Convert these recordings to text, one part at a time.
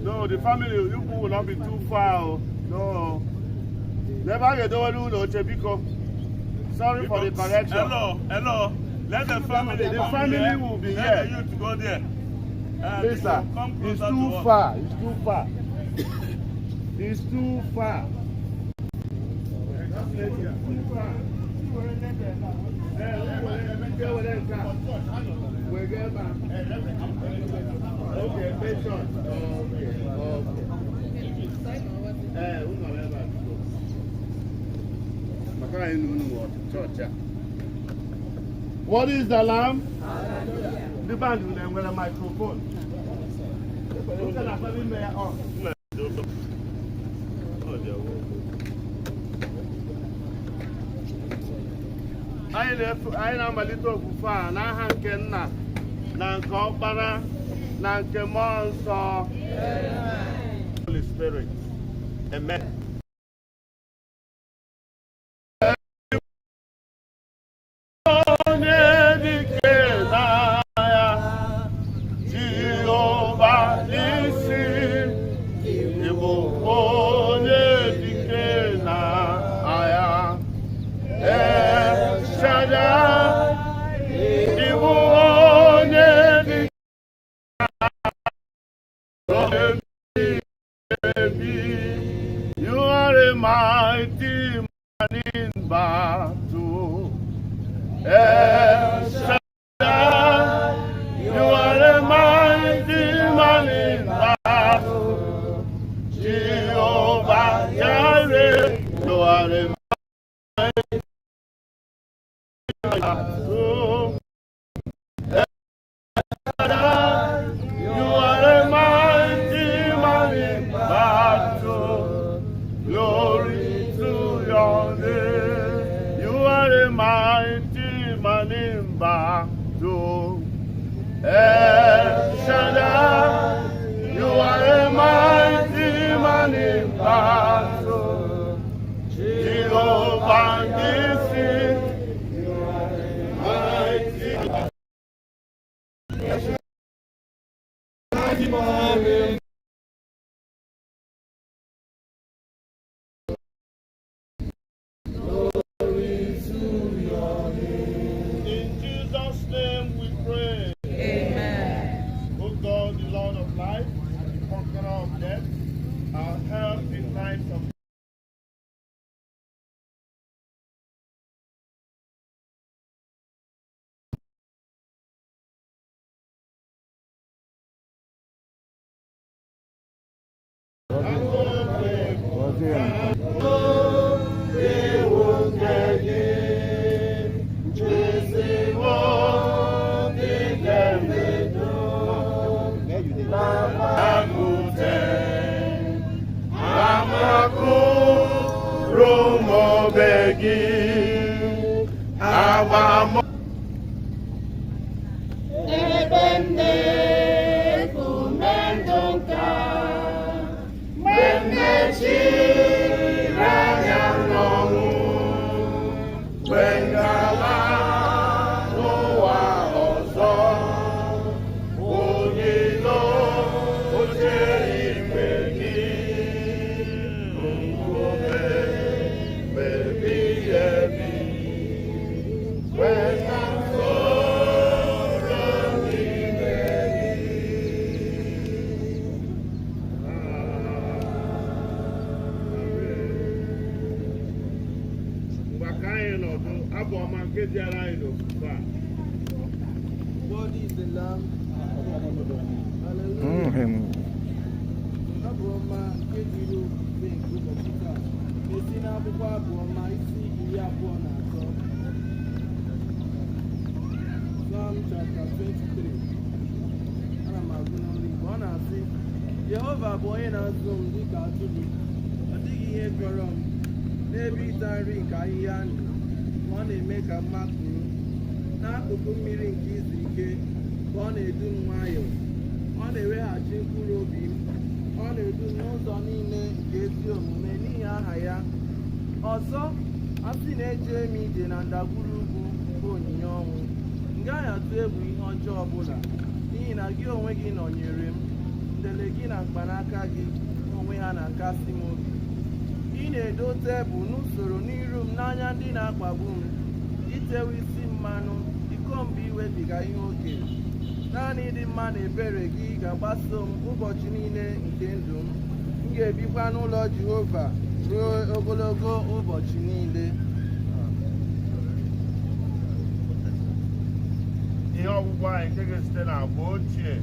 No, the family, you people will not be too far. No. Never get over to Chebiko. Sorry for the correction. Hello. Let the family will be let here. You to go there. Lisa, it's too far. It's too far. We'll get back. Okay, patient. What is the lamb? The band will with a microphone. Anyị na-amalite ofufe a n'aha nke Nna na nke Ọkpara na nke Mmụọ Nsọ. Holy Spirit. Amen. You are a mighty man in battle. El Shaddai, you are a mighty man in battle. Jehovah Jireh, you are a mighty man in battle. El Shaddai, you are a mighty man in battle. Glory to your name. You are a mighty man in battle. El Shaddai, you are a mighty man in battle. Jehovah Nissi, you are a mighty man. Glory to your name. In Jesus' name we pray. Amen. O God, the Lord of life, the conqueror of death, our help in times of Jehovah bụ onye na-azụ m dịka atụrụ, ọ dịghị ihe jọrọ m n'ebe ịta nri nke ahịhịa ndụ, ma ọ na-eme ka m makpụrụ n'akụkụ mmiri nke izu ike, ka ọ na-edu m nwayọọ, ọ na-eweghachi mkpụrụ obi m, ọ na-edu m n'ụzọ ụzọ niile nke ezi omume n'ihi aha ya. Ọzọ, a sị na eje m ije na ndagwurugwu bụ onyinye ọnwụ, m gaghị atụ egwu ihe ọjọọ ọbụla, n'ihi na gị onwe gị nọnyere m. Ndele gị na mkpanaka gị onwe ha na-akasị m obi. Ị na-edo tebụl n'usoro n'iru m n'anya ndị na-akpagbu m. Itewe isi mmanụ, iko mgbe iwebiga ihe oke. Naanị ịdị mma na ebere gị ga-agbaso m ụbọchị niile nke ndụ m. M ga-ebikwa n'ụlọ Jehova ruo ogologo ụbọchị niile. Ihe ọgwụgwọ anyị nke ga-esite na agba ochie.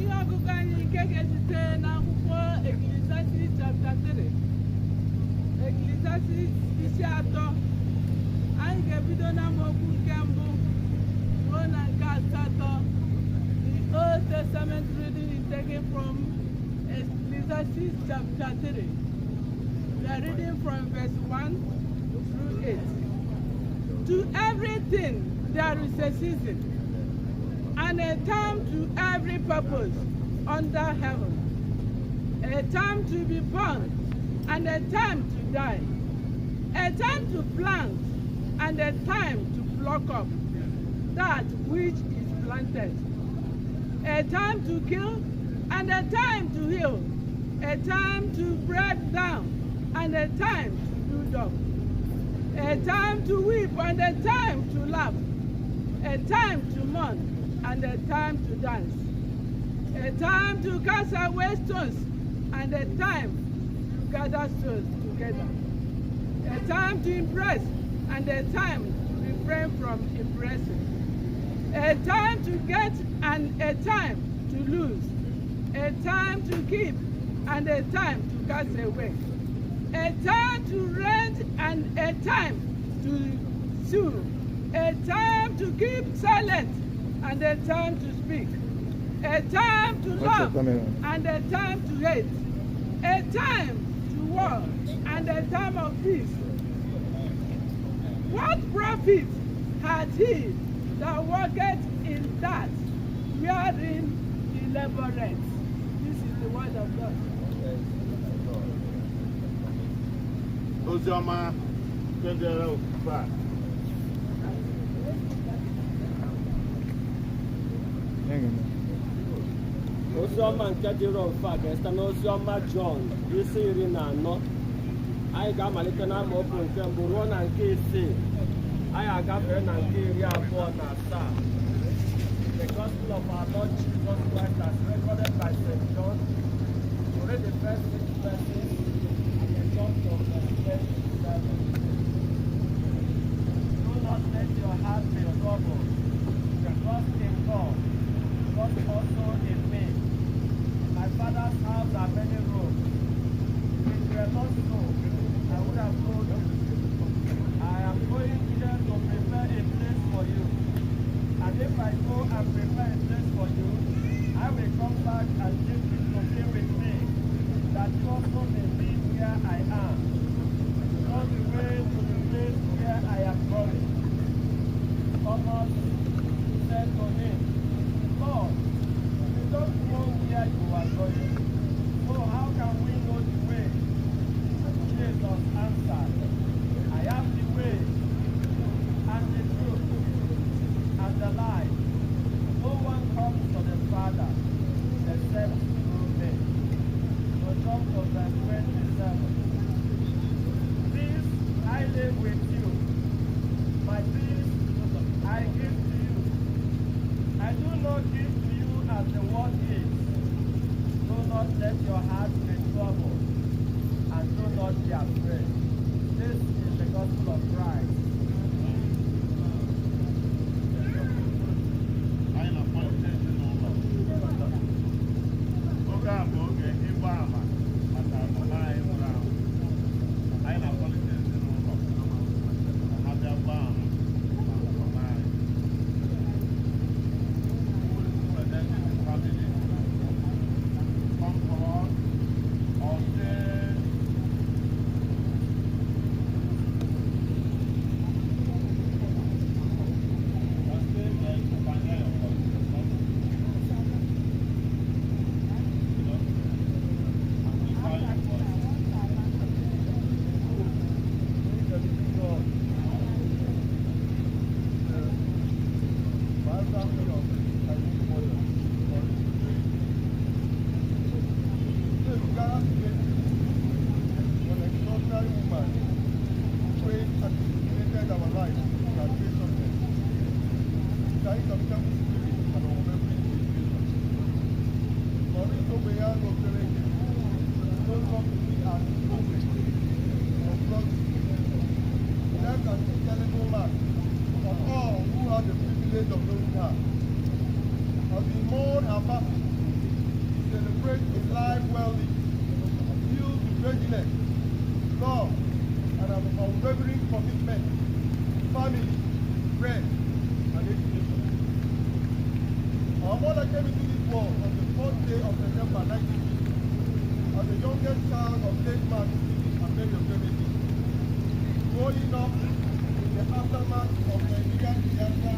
Ihe ọgụgụ anyị nke ga-esite n'akwụkwọ Ecclesiastes chapter 3. Ecclesiastes isi 3. Anyị ga-ebido n'amaokwu nke mbụ ruo na nke asatọ. The Old Testament reading is taken from Ecclesiastes chapter 3. We are reading from verse 1 through 8. To everything there is a season, and a time to every purpose under heaven, a time to be born, and a time to die, a time to plant, and a time to pluck up that which is planted, a time to kill, and a time to heal, a time to break down, and a time to build up, a time to weep, and a time to laugh, a time to mourn, and a time to dance, a time to cast away stones, and a time to gather stones together, a time to impress, and a time to refrain from impressing, a time to get and a time to lose, a time to keep and a time to cast away, a time to rent and a time to sue, a time to keep silent and a time to speak, a time to love and a time to hate, a time to war and a time of peace. What profit had he that worketh in that wherein he laboureth? This is the word of God. Oziọma nke dịrị ofufe a. Oziọma nke dịrị ofufe a ga-esite n'Oziọma Jọn isi 14. Anyị ga-amalite n'amaokwu nke mbụ ruo na nke isii. Anyị agafere na nke 27. The Gospel of our Lord Jesus Christ as recorded by St. John. We read the first 6 verses and the jump of verse 27. Do not let your heart be troubled. Trust in God. Trust also in me. In my Father's house are many rooms. If it were not so, I would have told you. I am going there to prepare a place for you. And if I go and prepare a place for you, I will come back and take you to be with me, that you also may be where I am. Know the way to the place where I am going. Thomas said to him, Lord, we don't know where you are going, so how can we know the way? Jesus answered, I am the way, and the truth, and the life. No one comes to the Father except through me. So jump to verse 27. Peace I live with you. My peace I give to you. I do not give to you as the world gives. Do not let your heart be troubled, and do not be afraid. This is the gospel of Christ. Anyị na-akpọlite ezinụlọ. Oge a bụ oge ịgba ama maka mama anyị nwụrụ anwụ. Anyị na-akpọlite ezinụlọ ma ha bịa gba ama maka mama anyị. Family come forward or say Ogbenyealu Okereke, known locally as Amuvi, of Florence, left an indelible mark on all who had the privilege of knowing her. As we mourn her passing, we celebrate a life well lived, filled with readiness, love, and an unwavering commitment to family, friends, and education. Our mother came into this world on the 4th day of September 1950 as the youngest child of late man and Mary Okereke, growing up in the aftermath of the Nigerian disaster.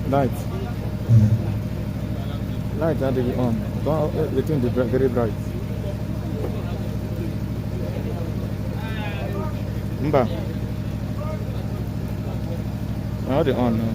Light. Light are the on. Don't between the very bright. Mba. Now the on now.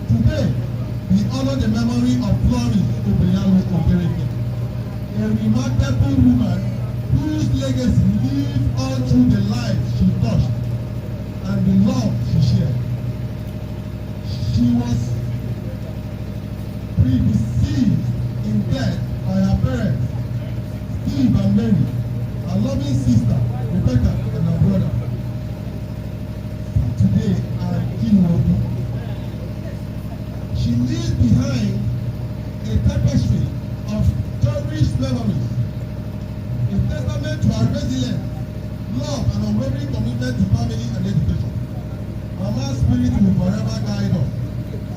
Today, we honor the memory of Florence Ogbenyealu Okereke, a remarkable woman whose legacy lived on through the life she touched and the love she shared. She was predeceased in death by her parents, Steve and Mary, her loving sister, Rebecca, and her brother. Today, she leaves behind a tapestry of cherished memories, a testament to her resilience, love, and unwavering commitment to family and education. Mama's spirit will forever guide us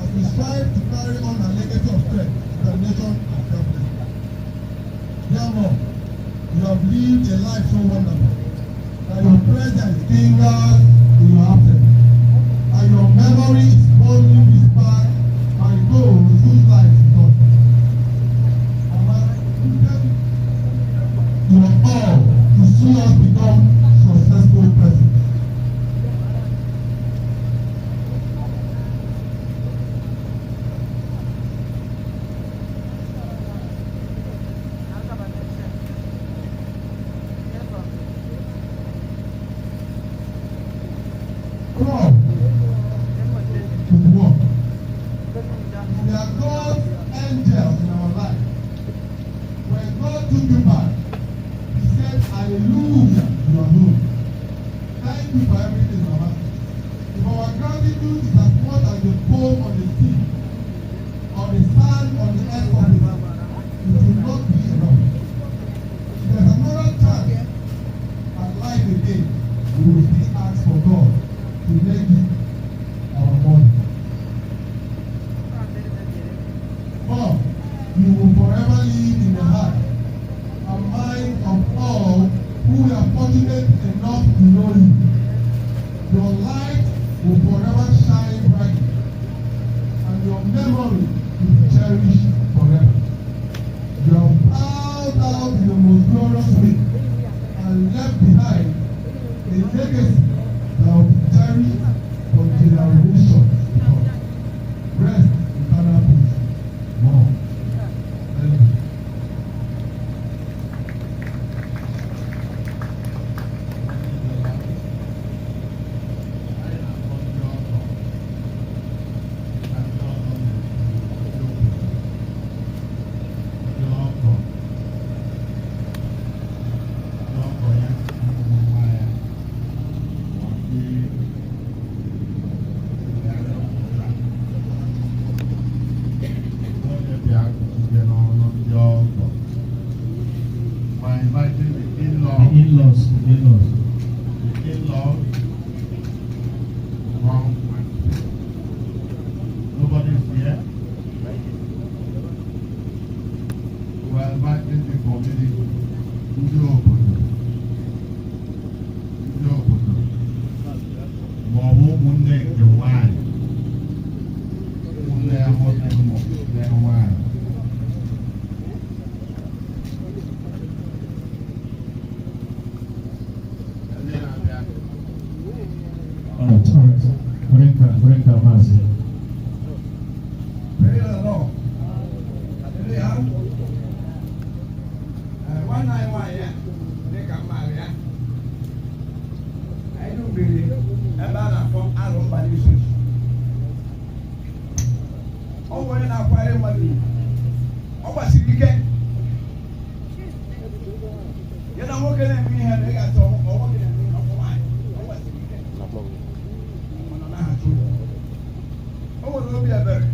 as we strive to carry on her legacy of strength, determination, and selflessness. Dear Mom, you have lived a life so wonderful that your presence lingers in your absence, and your memory is fondly whispered by those whose lives you touched. Mama, you are all to see us become successful persons. Come to the work. We are God's angels in our life. When God took you back, He said, hallelujah, you are home. Thank you for everything, Mama. If our gratitude is as much as the foam on the sea, or the sand on the earth of it, it will not be enough. If there's another chance at life again, we will still ask for God to make it our money. Mom, you will forever live in the heart and mind of all who are fortunate enough to know you. Your light will forever shine bright, and your memory will be cherished forever. You have plowed out in the most glorious way and left behind a legacy that will be cherished for generations to come. Rest in eternal peace. Mom, thank you. In-laws. Nobody's here. We're inviting the community ndị obodo ma ọ bụ ụmụnne nke nwanyị, ụmụnne ya nwoke ma ụmụnne ya nwanyị. ọ nwere na-akwanyere mmadụ ọ gbasiri ike ya na nwoke na-eme ihe na ị ga-atọ nwoke na-eme ihe ọkụ nwaanyị ọ gbasiri ike ọ nọ na-ahachụ o nwere obi ebere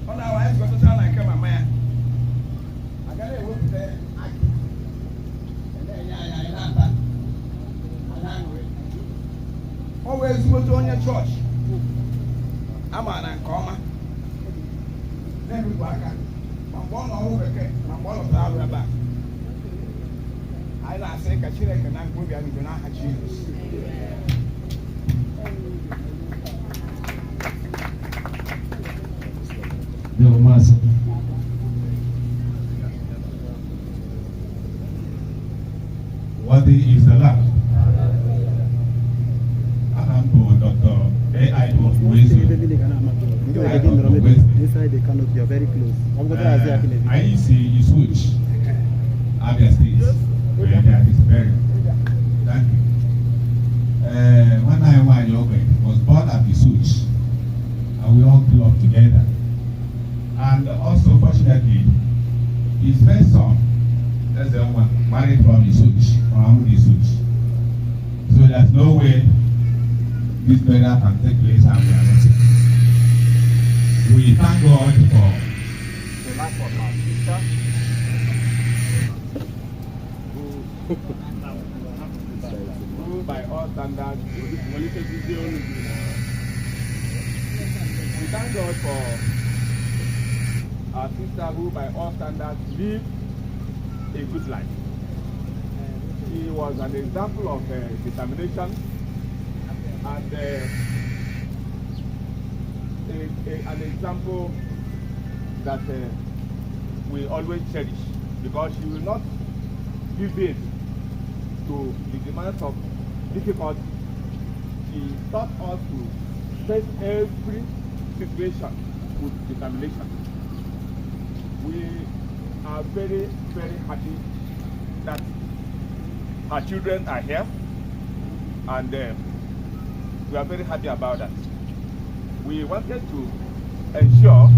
ọ na-awa anyị zụkọtacha na nke mama ya agaghị ewepụta akị na-enye anyị anyị na-ata ọ wee ezigbote onye chọọchị a maara nke ọma na-erukwa aka ma mgbe ọ nọ ọrụ bekee ma mgbe ọ lọtara arụ ebe a anyị na-asị ka Chineke na mkpobi anyị n'aha Jizọs. Worthy is the Lamb. Dr. A.I. Inside the canopy, you're very close. I see you switch. Obviously, that is very. Thank you. When I was born at the switch, and we all grew up together. And also, fortunately, his first son, that's the one married from the switch, from the switch. So there's no way this burial can take place and we are not taking. We thank God for The life of our sister who by all standards, we thank God for our sister who by all standards lived a good life. He was an example of determination and an example that we always cherish, because she will not give in to the demands of difficulty. She taught us to face every situation with determination. We are very, very happy that our children are here, and we are very happy about that. We wanted to ensure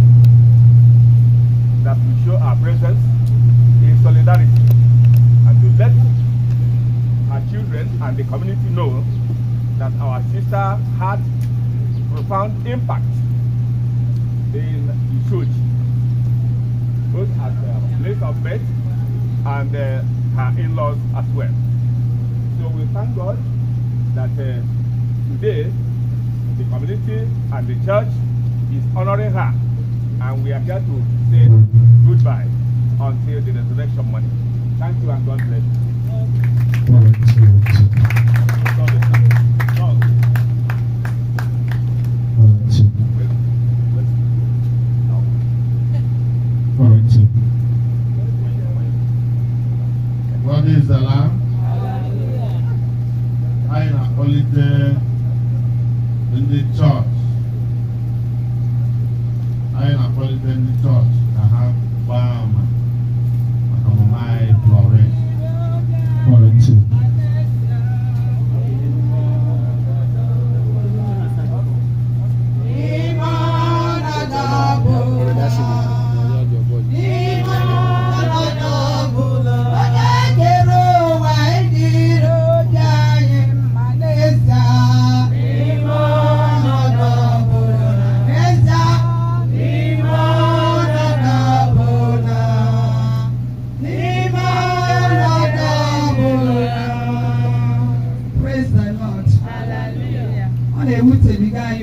that we show our presence in solidarity and to let our children and the community know that our sister had profound impact in the church, both at the place of birth and her in-laws as well. So we thank God that today the community and the church is honoring her, and we are here to say goodbye until the resurrection morning. Thank you and God bless you. What is the Lamb? I am only there in the church. I am only there in the church. I have Bama. I have my Florence. Florence.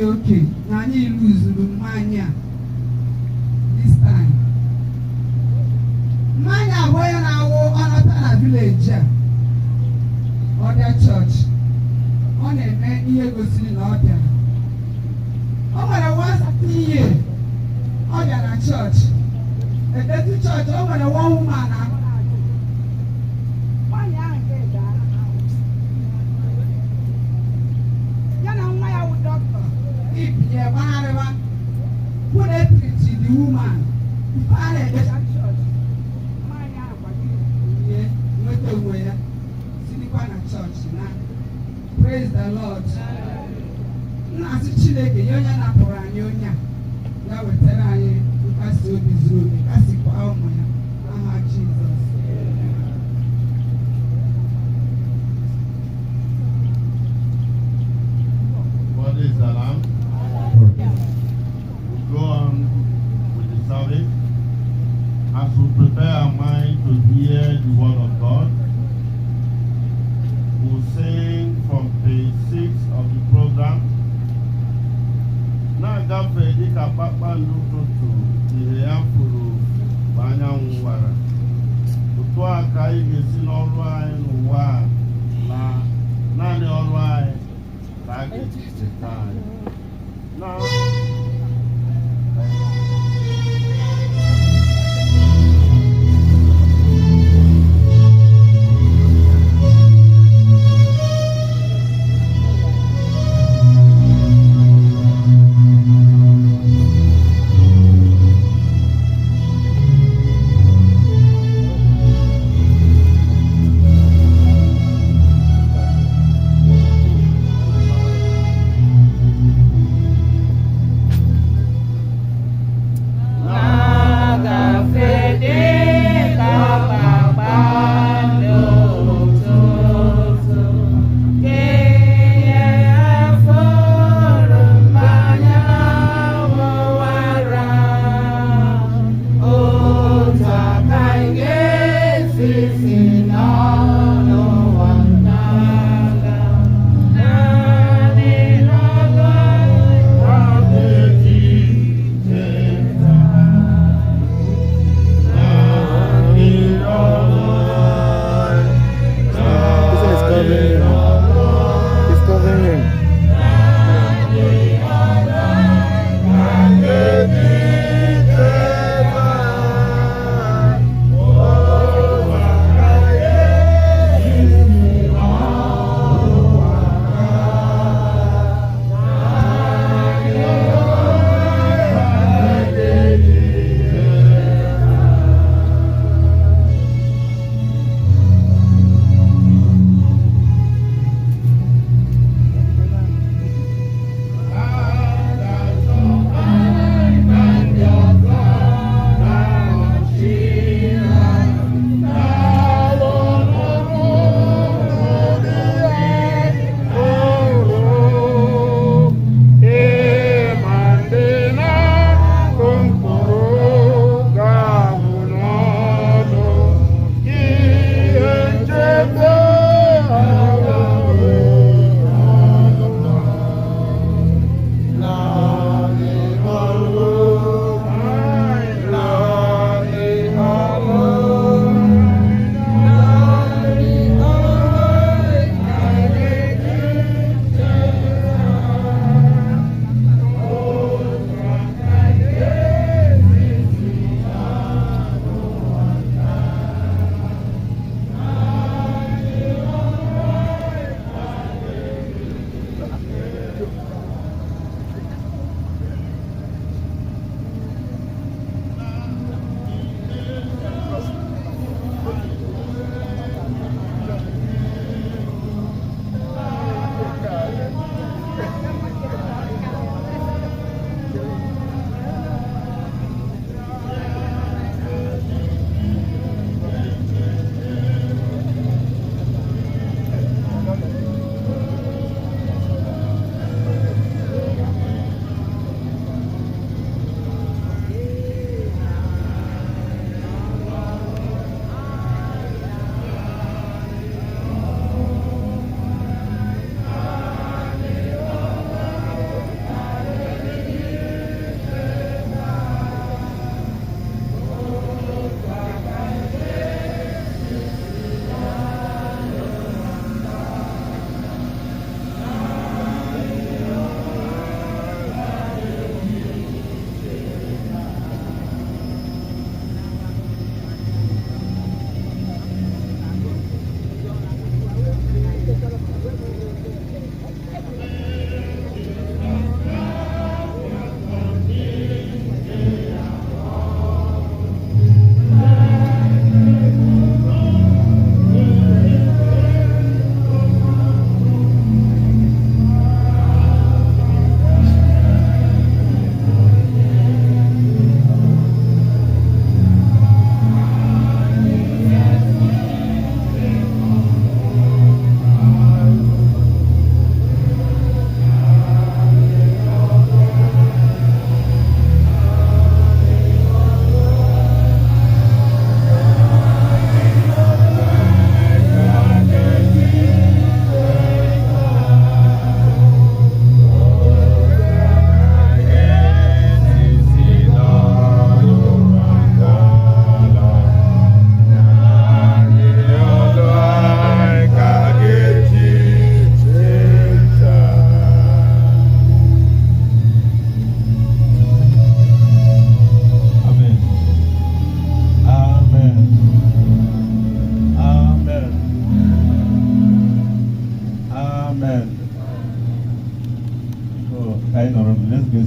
Okay, now you lose the mania this time. Mania boy na wo another village or their church. On a man here goes in order. Over once a year, or their church. A dirty church over the one woman. Put a treat to the woman. Praise the Lord. As we prepare our mind to hear the word of God, we'll sing from page 6 of the program. Na-agafe dịka kpakpando ụtụtụ ihe ya furu ma anyanwụ wara. Otu a ka anyị ga-esi n'ọrụ anyị n'ụwa a na naanị ọrụ anyị ka a ga-eji cheta anyị.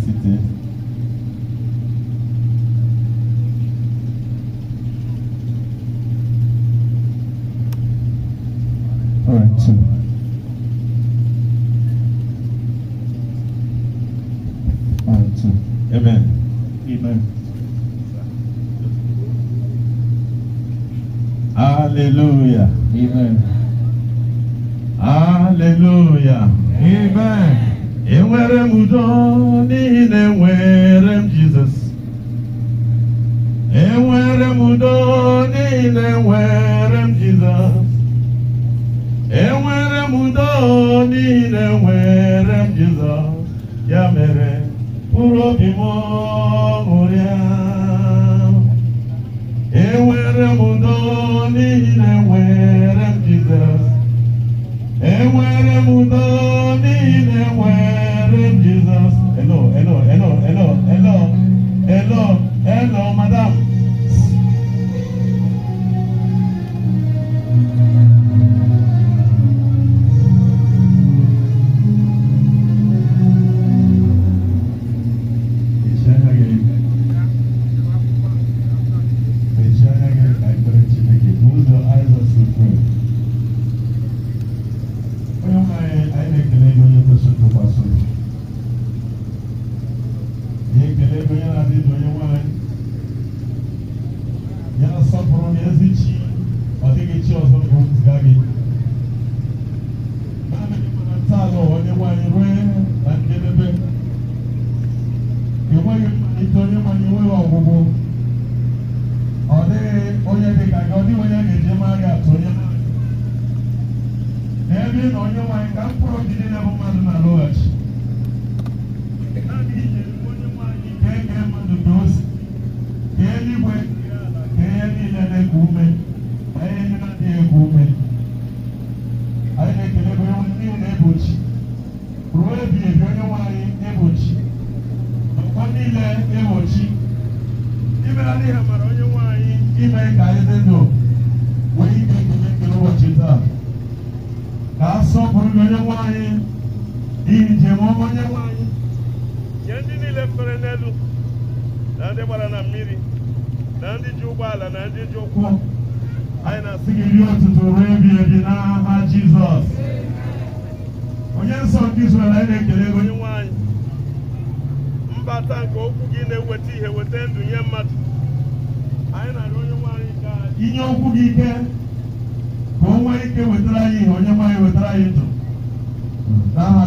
seated. All right, two. All right, two. Amen. Amen. Hallelujah. Amen. Hallelujah. Amen. Enwere m udo n'ihi na enwere m Jizọs. Enwere m udo n'ihi na enwere m Jizọs. Enwere m udo n'ihi na enwere m Jizọs. Ya mere mkpụrụ obi m ṅụrịa. Enwere m udo n'ihi na enwere m Jizọs. Enwere m udo n'ihi na enwere m Jizọs. Hello, madam.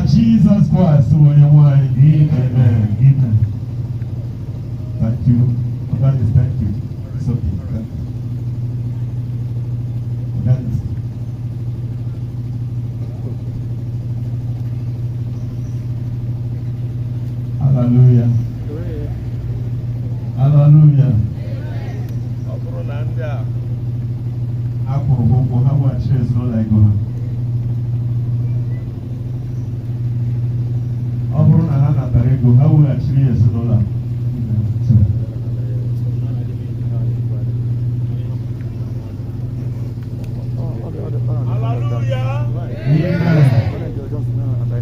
Jesus Christ, amen. Amen. Thank you. Organist, thank you. It's okay. Thank you. Organist. Hallelujah. Hallelujah. How much is not like God? How will actually is $1? Hallelujah.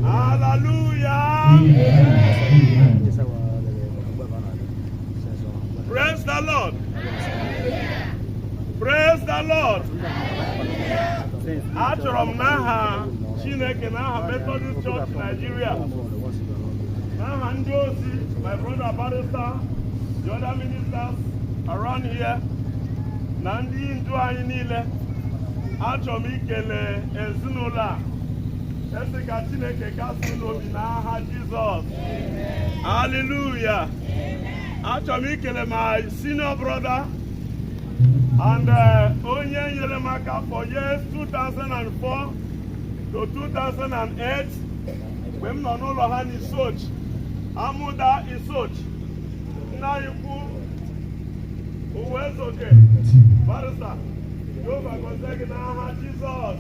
Hallelujah. Praise the Lord. Praise the Lord. Achọrọ m n'aha Chineke n'aha Methodist Church Nigeria. N'aha ndị ozi, my brother Barrister, the other ministers around here, na ndị ndu anyị niile. Achọrọ m ikele ezinụlọ a. Esi ka Chineke kasị n'obi n'aha Jizọs. Hallelujah. Achọrọ m ikele my senior brother and onye nyere m aka for years 2004 to 2008 mgbe m nọ n'ụlọ ha n'Isoch, Amuda Isoch, nna anyị kwu Uwezoke Barrister, Jehova gọzie gị n'aha Jizọs.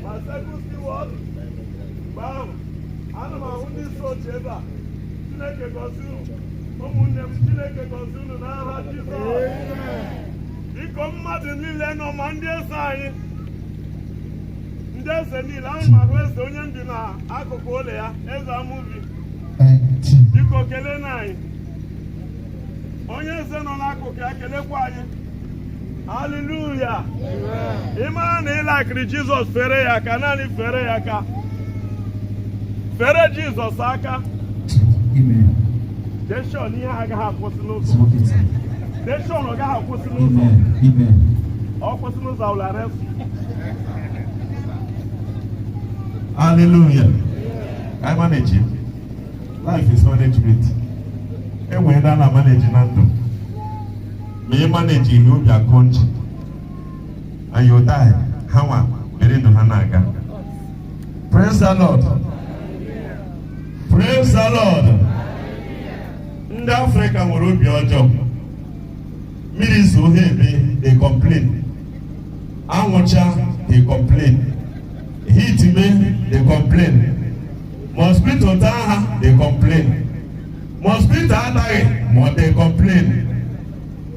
Ma second steward mgbe ahụ ana m ahụ ndị Isoch ebe a. Chineke gọzie unu, ụmụnne m, Chineke gọzie unu n'aha Jizọs. Biko mmadụ niile nọ ma ndị eze anyị, ndị eze niile, ahụ ma ahụ eze onye m bi n'akụkụ ụlọ ya, eze Amuvi, Biko kelee na anyị. Onye eze nọ n'akụkụ ya kelekwa anyị. Hallelujah. Ịmara na ịlakịrị Jizọs fere ya aka, naanị fere ya aka. Fere Jizọs aka. Deshọn ihe agaghị akwụsị n'ụzọ. Deshọn ọ gaghị akwụsị n'ụzọ. Ọ kwụsị n'ụzọ ụlọ arịasị. Hallelujah. I manage it. Life is management. And when I manage it, may manage in your country. And you die. How am I? Hanaga. Praise the Lord. Praise the Lord. In Africa, will be your job. Ministers who heavy, they complain. Amocha, they complain. Heat me, they complain. Mosquito taha, they complain. Mosquito die, they complain.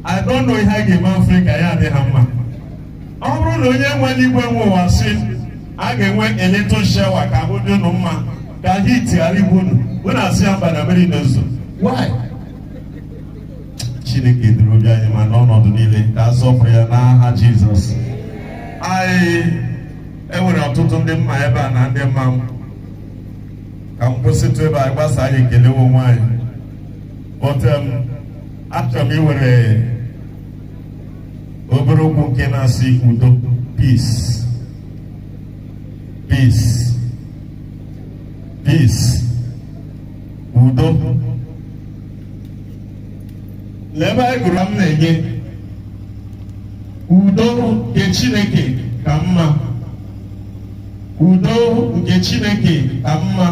I don't know how to Africa ya de hammer. Ọ bụrụ na onye nwe igwe nwe ụwa sị a ga-enwe electric shower ka ahụ dị unu mma ka heat ghara igbu unu unu asị ya mba na mmiri n'ụzọ. Why? Chineke dịrị obi anyị ma n'ọnọdụ niile ka a zọpụrụ ya n'aha Jizọs. Enwere ọtụtụ ndị mma ebe a na ndị mma m ka m kwụsịtụ ebe a gbasa anyị ekele onwe anyị. But achọrọ m iwere obere okwu nke na-asị udo, peace, peace, peace, udo. Lebe anyị gụrụ m na-enye udo nke Chineke ka mma. Udo nke Chineke ka mma.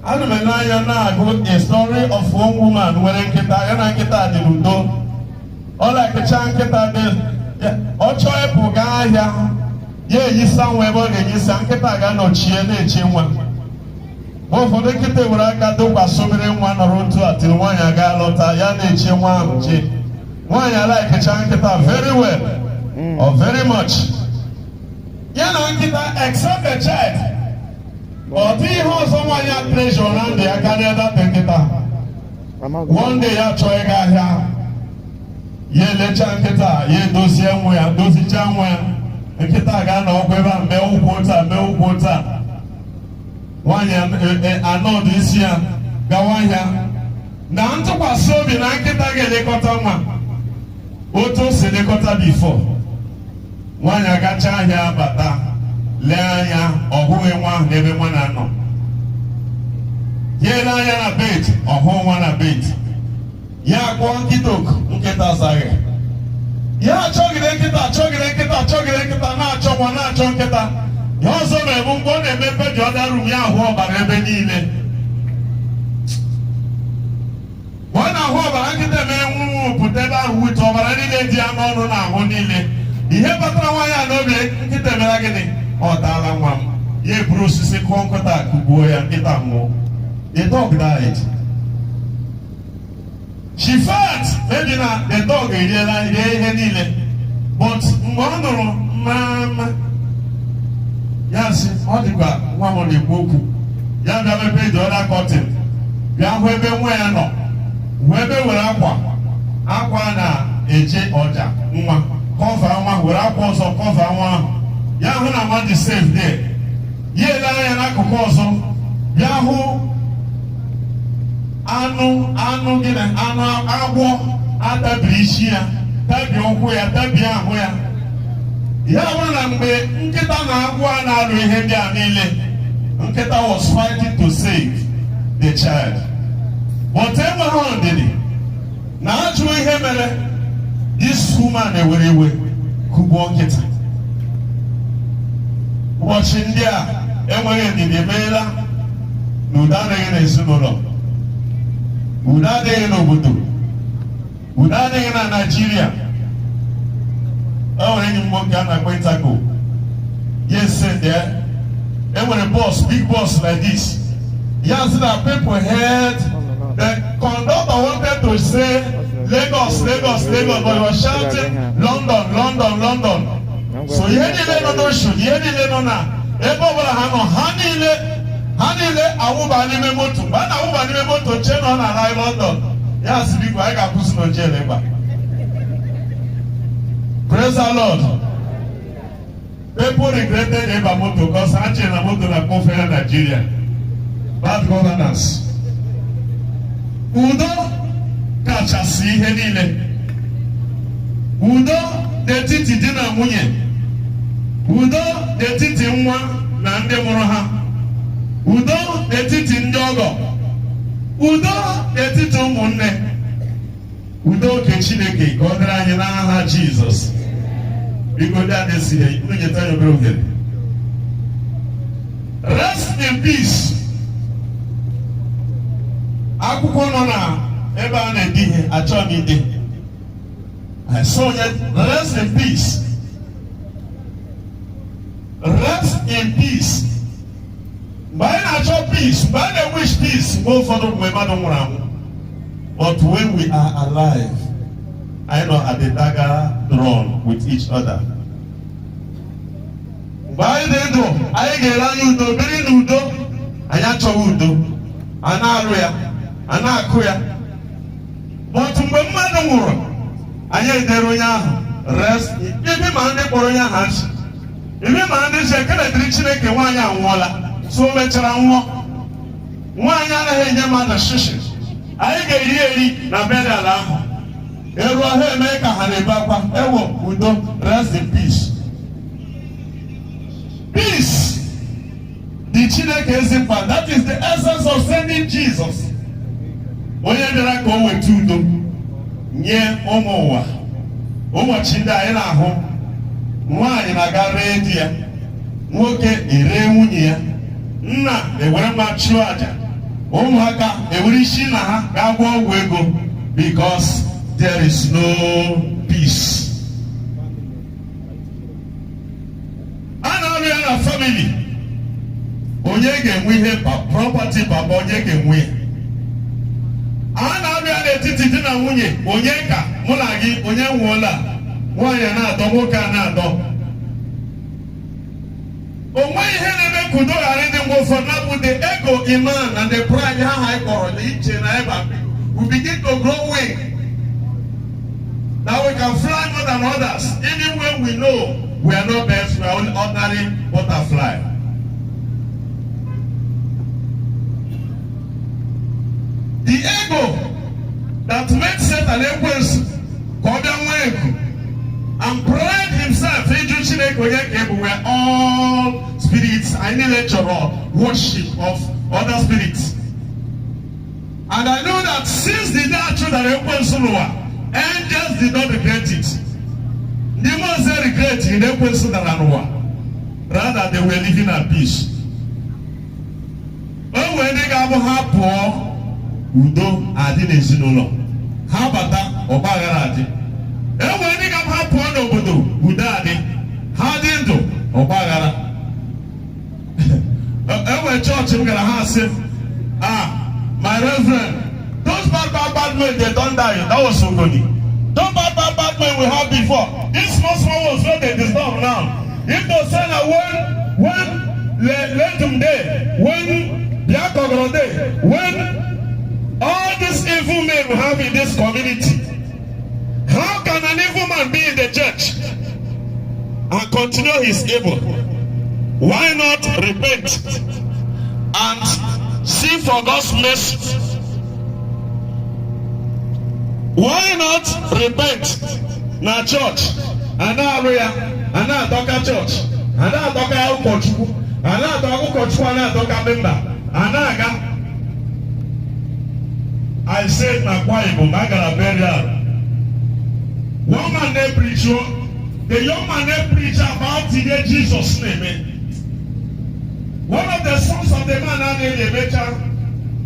Ana m ele anya na-agụ a story of one woman nwere nkịta, ya na nkịta dị n'udo. Ọ na-ekecha nkịta dị ọ chọọ ịpụ gaa ahịa ya eyisa nwa ebe ọ ga-eyisa nkịta ga-anọchie na-eche nwa. Ụfọdụ nkịta were aka dụkwasị obere nwa nọrọ otu a tiri nwaanyị aga lọta ya na-eche nwa ahụ che. Nwaanyị ala ekecha nkịta very well or very much. Ya na nkịta except the child. Ọ dị ihe ọzọ nwaanyị a treasure na ndụ ya karịa data nkịta. One day ya chọọ ịga ahịa ya elecha nkịta ya edozie nwa ya dozicha nwa ya. Nkịta ga-anọ ọgwụ ebe a mee ụkwụ taa mee ụkwụ taa. Nwaanyị anọdụ isi ya gawa ahịa na ntụkwasị obi na nkịta ga-elekọta nwa otu o si elekọta before. Nwaanyị agacha ahịa bata lee anya ọ hụghị nwa ahụ n'ebe nwa na-anọ. Ya ele anya na bed ọ hụ nwa na bed. Ya kpọọ nkịta oku nkịta azaghị. Ya achọgide nkịta achọgide nkịta achọgide nkịta na-achọ nwa na-achọ nkịta. Ya ọzọ mere bụ mgbe ọ na-emepe dị ọda rum ya ahụ ọbara ebe niile. Mgbe ọ na-ahụ ọbara nkịta eme nwụrụ pụta ebe ahụ wite ọbara niile dị ya n'ọnụ na ahụ niile. Ihe kpatara nwaanyị a n'obi nkịta emere gịnị? Ọ daala nwa m. Ya eburu osisi kụọ nkịta kụgbuo ya nkịta nwụọ. The dog died. She felt maybe na the dog eriela ihe niile. But mgbe ọ nụrụ mama ya sị ọ dịkwa nwa m na-ekwu okwu. Ya bịa mepe the other curtain. Bịa hụ ebe nwa ya nọ. Hụ ebe were akwa na-eje ọja nwa. Cover nwa were akwa ọzọ cover nwa ahụ. Ya hụ na nwa dị safe there. Ya ele anya n'akụkụ ọzọ. Bịa hụ anụ gịnị anụ agwọ atabiri isi ya tabie ụkwụ ya tabie ahụ ya. Ya bụrụ na mgbe nkịta na agwọ a na-alụ ihe ndị a niile nkịta was fighting to save the child. But enweghị ọdịdị na ajụ ihe mere this woman ewere iwe kụgbuo nkịta. Ụbọchị ndị a enweghị ndidi emeela na udo adịghị n'ezinụlọ. Udo adịghị n'obodo. Udo adịghị na Nigeria. Oh, any more can I point to go? Yes, sir, there. And when a boss, big boss like this, yes, that people heard the conductor wanted to say Lagos, Lagos, Lagos, but he was shouting London, London, London. So he had no notion, he had no na. Ebo wala hano hanile ha niile awụba n'ime moto mgbe a na-awụba n'ime moto chee na ọ na-ala London ya sị biko anyị ga-akwụsị n'ojele gba. Praise the Lord. People regretted ịba moto because ha chee na moto na kpọfere Nigeria. Bad governance. Udo kachasị ihe niile. Udo n'etiti di na nwunye. Udo n'etiti nwa na ndị mụrụ ha. Udo n'etiti ndị ọgọ. Udo n'etiti ụmụnne. Udo nke Chineke ka ọ dịrị anyị n'aha Jizọs. Biko ndị a na-esi ya unu nyeta ya obere ohere. Rest in peace. Akwụkwọ nọ na ebe a na-ede ihe achọ m ide. So rest in peace. Rest in peace. Mgbe anyị na-achọ peace, mgbe anyị na-wish peace, mgbe ụfọdụ mgbe mmadụ nwụrụ anwụ. But when we are alive, I know at the dagger drawn with each other. Mgbe anyị dị ndụ, anyị ga-ere anya udo, biri n'udo, anyị achọghị udo, a na-alụ ya, a na-akụ ya. But mgbe mmadụ nwụrụ, anyị edere onye ahụ rest. Ibi ma ndị kpọrọ onye ahụ achị. Ibi ma ndị che ekele dịrị Chineke nwaanyị anwụọla. So o mechara nwụọ. Nwaanyị anaghị enye mmadụ shishi. Anyị ga-eri eri na burial ahụ. Eru ha eme ka ha na-ebe akwa. Ewo udo, rest in peace. Peace. The Chineke ezi mkpa. That is the essence of sending Jesus. Onye bịara ka o weta udo nye ụmụ ụwa. Ụbọchị ndị anyị na-ahụ nwaanyị na-aga ree di ya, nwoke ere nwunye ya, nna ewere mma chụọ aja, ụmụaka ewere isi na ha ga-agwọ ọgwụ ego because there is no peace. A na-arụ ya na family. Onye ga-enwe ihe property papa onye ga-enwe ya. A na-arụ ya n'etiti di na nwunye. Onye ka mụ na gị onye nwụọla nwaanyị na-adọ nwoke a na-adọ. Onwe ihe na-eme ka udo ghara ịdị mgbe ụfọdụ na-abụ the ego iman and the pride ha ha kpọrọ na iche na ebe we begin to grow wing. Now we can fly more than others even when we know we are not birds, we are only ordinary butterfly. The ego that made Satan ekwensu ka ọ bịa nwee eku and pride himself ịjụ Chineke onye ka ebu were all spirits and natural worship of other spirits. And I know that since the day I chose that ekwensu n'ụwa, angels did not regret it. Ndị mmụọ nsọ regret in ekwensu dara n'ụwa. Rather they were living at peace. O nwere ndị ga-abụ ha pụọ udo adị n'ezinụlọ. Ha bata ọgba aghara adị. E nwere ndị ga-abụ ha pụọ n'obodo udo adị. Ha dị ndụ ọgba aghara. E nwere chọọchị m gara ha sị, my reverend, those bad men they don't die. That was Ogoni. Those bad men we had before. This small ones where they dissolve now. If they say now when let them day, when the Akogoro day, when all these evil men we have in this community, how can an evil man be in the church and continue his evil? Why not repent and seek for God's mercy? Why not repent? Na church, ana area, ana adoka church, ana adoka Arochukwu, ana adoka Arochukwu, ana adoka member, ana aga. I said na Bible, I got a burial. One man they preach, the young man they preach about the Jesus name. One of the sons of the man I named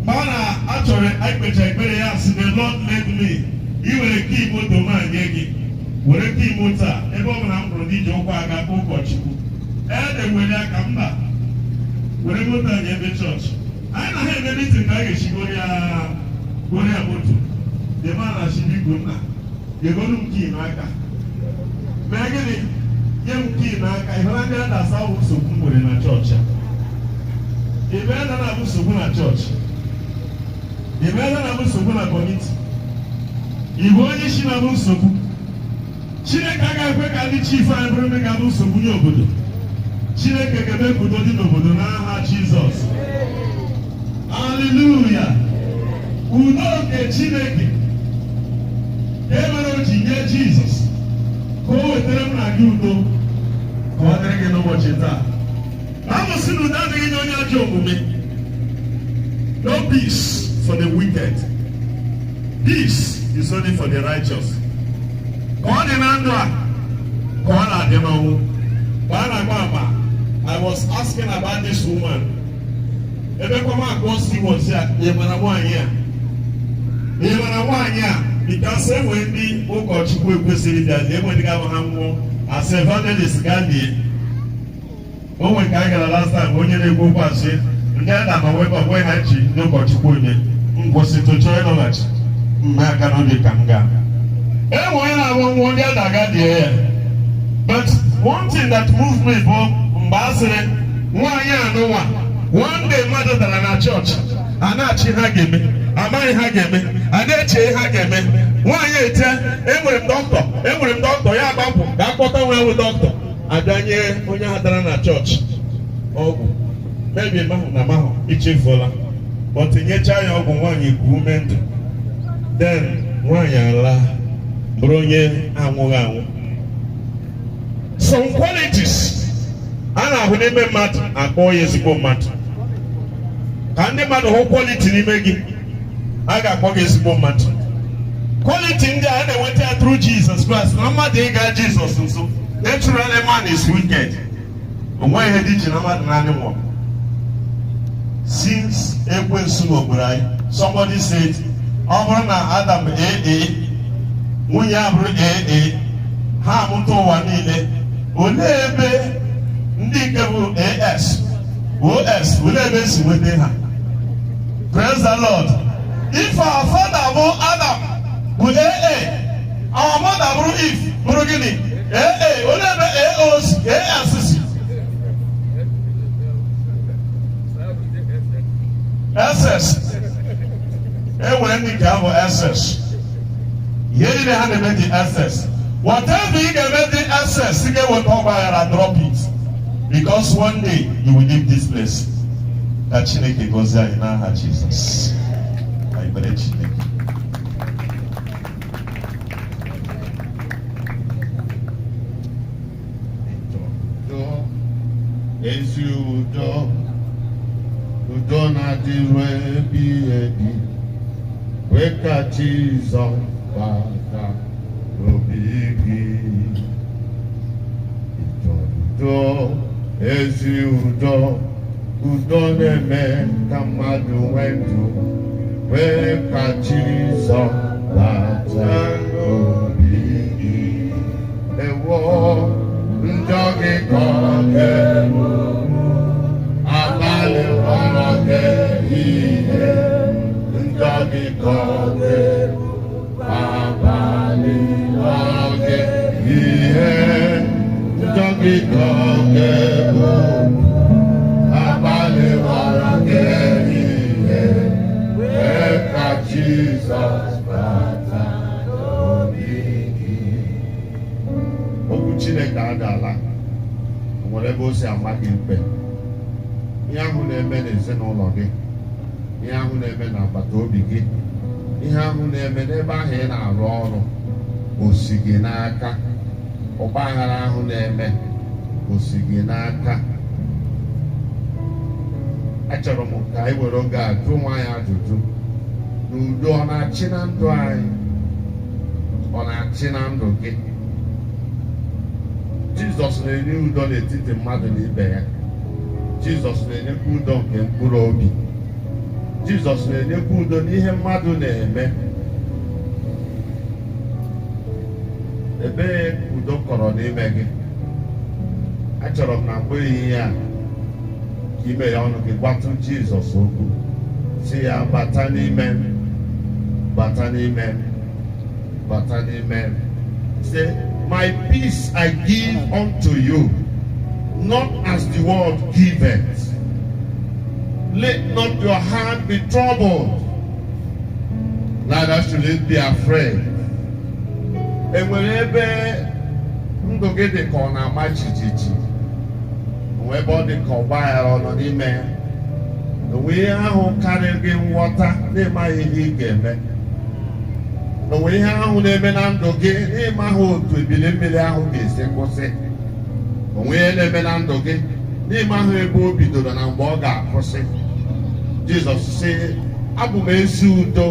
man actually I preach the Lord led me. He will keep moto man yegi. Will keep motor. Everyone I'm from the Joko aga Arochukwu. And the way I come back. Will go to the church. I don't have anything like she go there. Go there moto. The man as she be good now. You go to key naka. Megani, you key naka. If I get that sound so good in a church. ebe a na-abụ nsogbu na chọọchị, ebe a na-abụ nsogbu na kọmiti, ịbụ onye isi na-abụ nsogbu. Chineke agaghị ekwe ka ndị chief anyị bụrụ ndị ga-abụ nsogbu nye obodo. Chineke ga-eme ka udo dị n'obodo n'aha Jizọs. Haleluya. Udo nke Chineke ka e mere o ji nye Jizọs ka o wetara m na gị udo ka ọ dịrị gị n'ụbọchị taa. Bible sị na udo adịghị nye onye ajọ omume. No peace for the wicked. Peace is only for the righteous. Ka ọ dị na ndụ a ka ọ na-adị n'ọnwụ. Mgbe a na-agba agba, I was asking about this woman. Ebe kwa m akpọ si wọsi a, ị mara nwaanyị a? Ị mara nwaanyị a? Because enwe ndị ụkọchukwu ekwesịrị bịa lie, enwe ndị ga-agba ha nwụọ as evangelist gaa lie. O nwere ka anyị gara last time onye na-ekwu okwu asị ndị a na-anọwebe ọgwe ha ji ndị ụkọchukwu onye ngwụsịtụ chọọ ịnọghachi mma aka n'oge ka m gaa. Enwe onye na-agba nwụọ ndị a na-aga die ya. But one thing that moved me bụ mgbe a sịrị nwaanyị anụnwa one day mmadụ dara na chọọchị a na-achị ha ga-eme, amaghị ha ga-eme, a na-eche ha ga-eme. Nwaanyị ete enwere m dọkịta ya agbapụ ga akpọta nwa ewu dọkịta abịanye onye ha dara na chọọchị ọgwụ mebi mahụ na mahụ ichefuola, but nyechaa ya ọgwụ nwaanyị kuo ume ndụ, then nwaanyị ala bụrụ onye anwụghị anwụ. Some qualities a na-ahụ n'ime mmadụ akpọọ ya ezigbo mmadụ. Ka ndị mmadụ hụ quality n'ime gị, a ga-akpọ gị ezigbo mmadụ. Quality ndị a na-enweta ya through Jesus Christ. Na mmadụ ịga Jesus nso, naturally man is wicked. O nweghị ihe dị iche na mmadụ naanị nwụọ. Since ekwensu n'obodo anyị, somebody said, ọ bụrụ na Adam AA, nwunye ya bụrụ AA, ha amụta ụwa niile, olee ebe ndị nke bụ AS, OS, olee ebe si nweta ha? Praise the Lord. If our father bụ Adam bụ AA, our mother bụrụ Eve bụrụ gịnị? AA, olee ebe AOS, AS si? SS. Enwere ndị nke ahụ SS. Ihe niile ha na-eme dị SS. Whatever you can make the access, you get what and drop it. Because one day you will leave this place. That Chineke goes there in our Jesus. I pray Chineke. Udo na dịrị ebi ebi. Weka Jizọs bata. Obi gị udo ezi udo na-eme ka mmadụ nwee ndụ wee ka Jizọs bata n'obi gị. Ewo njọ gị ka ọ ga-egbu, abalị ọrụ gị ihe, njọ gị ka ọ ga-egbu, abalị oge ihe, njọ gị ka ọ ga-egbu, abalị oge ihe, wee ka Jizọs bata n'obi gị. Okwu Chineke adala, nwere ebe o si ama gị mkpe. Ihe ahụ na-eme n'ezinụlọ gị, ihe ahụ na-eme n'agbata obi gị, ihe ahụ na-eme n'ebe ahụ ị na-arụ ọrụ, o si gị n'aka. Ọgba aghara ahụ na-eme, o si gị n'aka. Achọrọ m ka anyị were oge a jụọ nwa anyị ajụjụ. N'udo ọ na-achị na ndụ anyị? Ọ na-achị na ndụ gị? Jizọs na-enye udo n'etiti mmadụ na ibe ya. Jizọs na-enyekwa udo nke mkpụrụ obi. Jizọs na-enyekwa udo n'ihe mmadụ na-eme. Ebee udo kọrọ n'ime gị? Achọrọ m na mgbe ehihie a ka ime ya ọnụ gị gwatụ Jizọs okwu, si ya bata n'ime m, bata n'ime m, bata n'ime m. Say, my peace I give unto you, not as the world giveth. Let not your heart be troubled, neither should it be afraid. And whenever ndụ gị dị ka ọ na-ama jijiji, ebe ọ dị ka ọgbaghara nọ n'ime ya, onwe ihe ahụ karịrị gị nghọta na-ịmaghị ihe ị ga-eme, onwe ihe ahụ na-eme na ndụ gị n'ịmaghị otu ebili mmiri ahụ ga-esi kwụsị, onwe ihe na-eme na ndụ gị n'ịmaghị ebe o bidoro na mgbe ọ ga-akwụsị. Jizọs sị, abụ m ezi udo,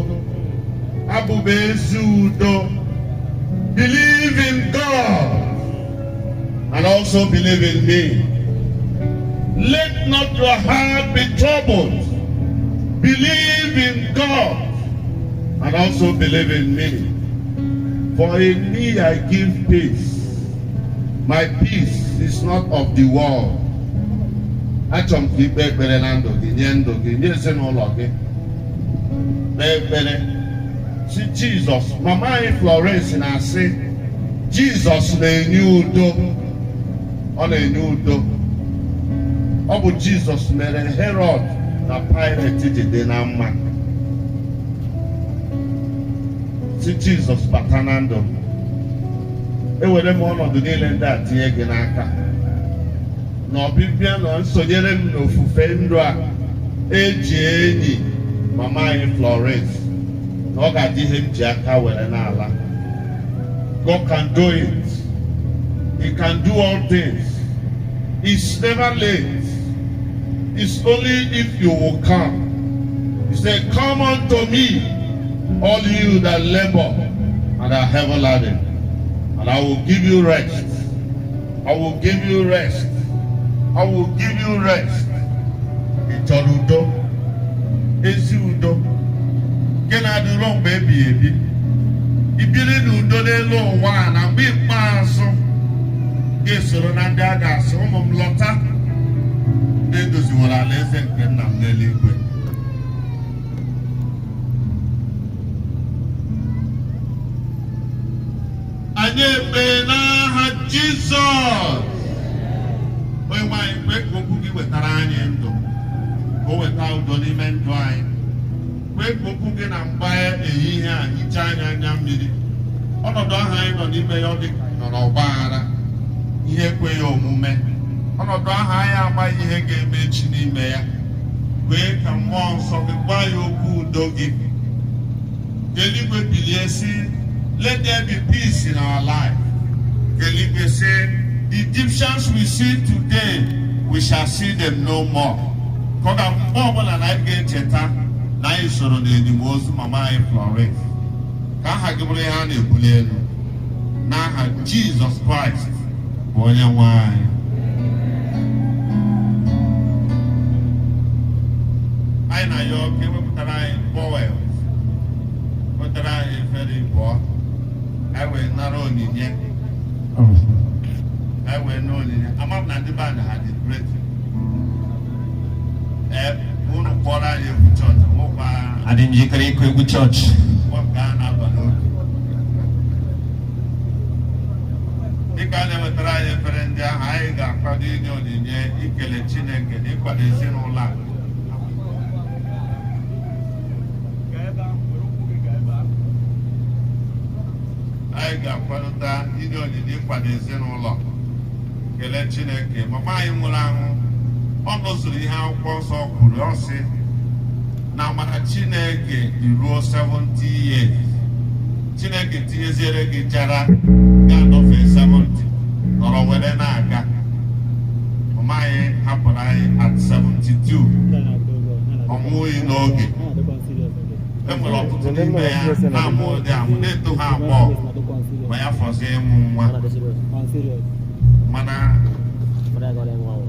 abụ m ezi udo. Believe in God and also believe in me. Let not your heart be troubled. Believe in God and also believe in me. For in me I give peace. My peace is not of the world. Achọrọ m ka ikpe ekpere na ndụ gị, nye ndụ gị, nye ezinụlọ gị. Kpee ekpere. Si Jizọs, mama anyị Florence na-asị, Jizọs na-enye udo. Ọ na-enye udo. Ọ bụ Jizọs mere Herod na Pilate ji dị na mma. Si Jizọs bata na ndụ. Ewere m ọnọdụ niile ndị a tinye gị n'aka. Na ọbịbịa na nsonyere m n'ofufe ndụ a eji enyi mama anyị Florence. Na ọ ga-adị ihe m ji aka were n'ala. God can do it. He can do all things. It's never late. It's only if you will come. He said, come unto me, all you that labor and are heavy laden, and I will give you rest. I will give you rest. I will give you rest. Ịchọrọ udo, ezi udo. Nke na-adịrọ mgbe ebighị ebi. Ibiri n'udo n'elu ụwa na mgbe ikpeazụ ga-esoro na ndị a ga-asị ụmụ m lọta na-edoziwara alaeze nke nna m n'eluigwe. Anyị ekpe n'aha Jizọs. Onye nwanyị kwe ka okwu gị wetara anyị ndụ, ka o weta udo n'ime ndụ anyị. Kwe ka okwu gị na mgba ehihie a hichaa anyị anya mmiri. Ọnọdụ ahụ anyị nọ n'ime ya ọ dị nọ n'ọgbaghara, ihe ekweghị omume. Ọnọdụ ahụ anyị amaghị ihe ga-eme echi n'ime ya. Kwee ka mmụọ nsọ gị gwa ya okwu udo gị. Ka eluigwe bilie si, let there be peace in our life. Ka eluigwe sị, the Egyptians we see today, we shall see them no more. Ka ọ ga mgbe ọbụla na anyị ga-echeta na anyị soro n'edimozu mama anyị Florence. Ka aha gị bụrụ ihe a na-ebuli elu. N'aha Jizọs Kraịst bụ onye nwe anyị. Anyị na ya ọka ewepụtara anyị bọwel, wetara anyị efere ịbụọ. Anyị wee nara onyinye. Anyị wee nara onyinye. Ama m na ndị band ha dị great. Unu kpọrọ anyị egwu chọọchị, nwekwa adị njikere ịkụ egwu chọọchị. gaa n'aba n'oge. Dịka a na-ewetara anyị efere ndị ahụ, anyị ga-akwado inye onyinye ikele Chineke na ịkwado ezinụlọ a. Anyị ga-akwadota inye onyinye ịkwado ezinụlọ, kelee Chineke. Mama anyị nwụrụ anwụ, ọ nụzuru ihe akwụkwọ nsọ kwuru, ọ sị na amara Chineke dị ruo 70 years. Chineke tinyeziere gị jara ga-anọfe 70, nọrọ were na-aga. Mama anyị hapụrụ anyị at 72. Ọ mụghị n'oge. E nwere ọtụtụ n'ime ya na-amụ ụdị amụ, na-eto ha abụọ ma ya fọzie ịmụ nwa. Mana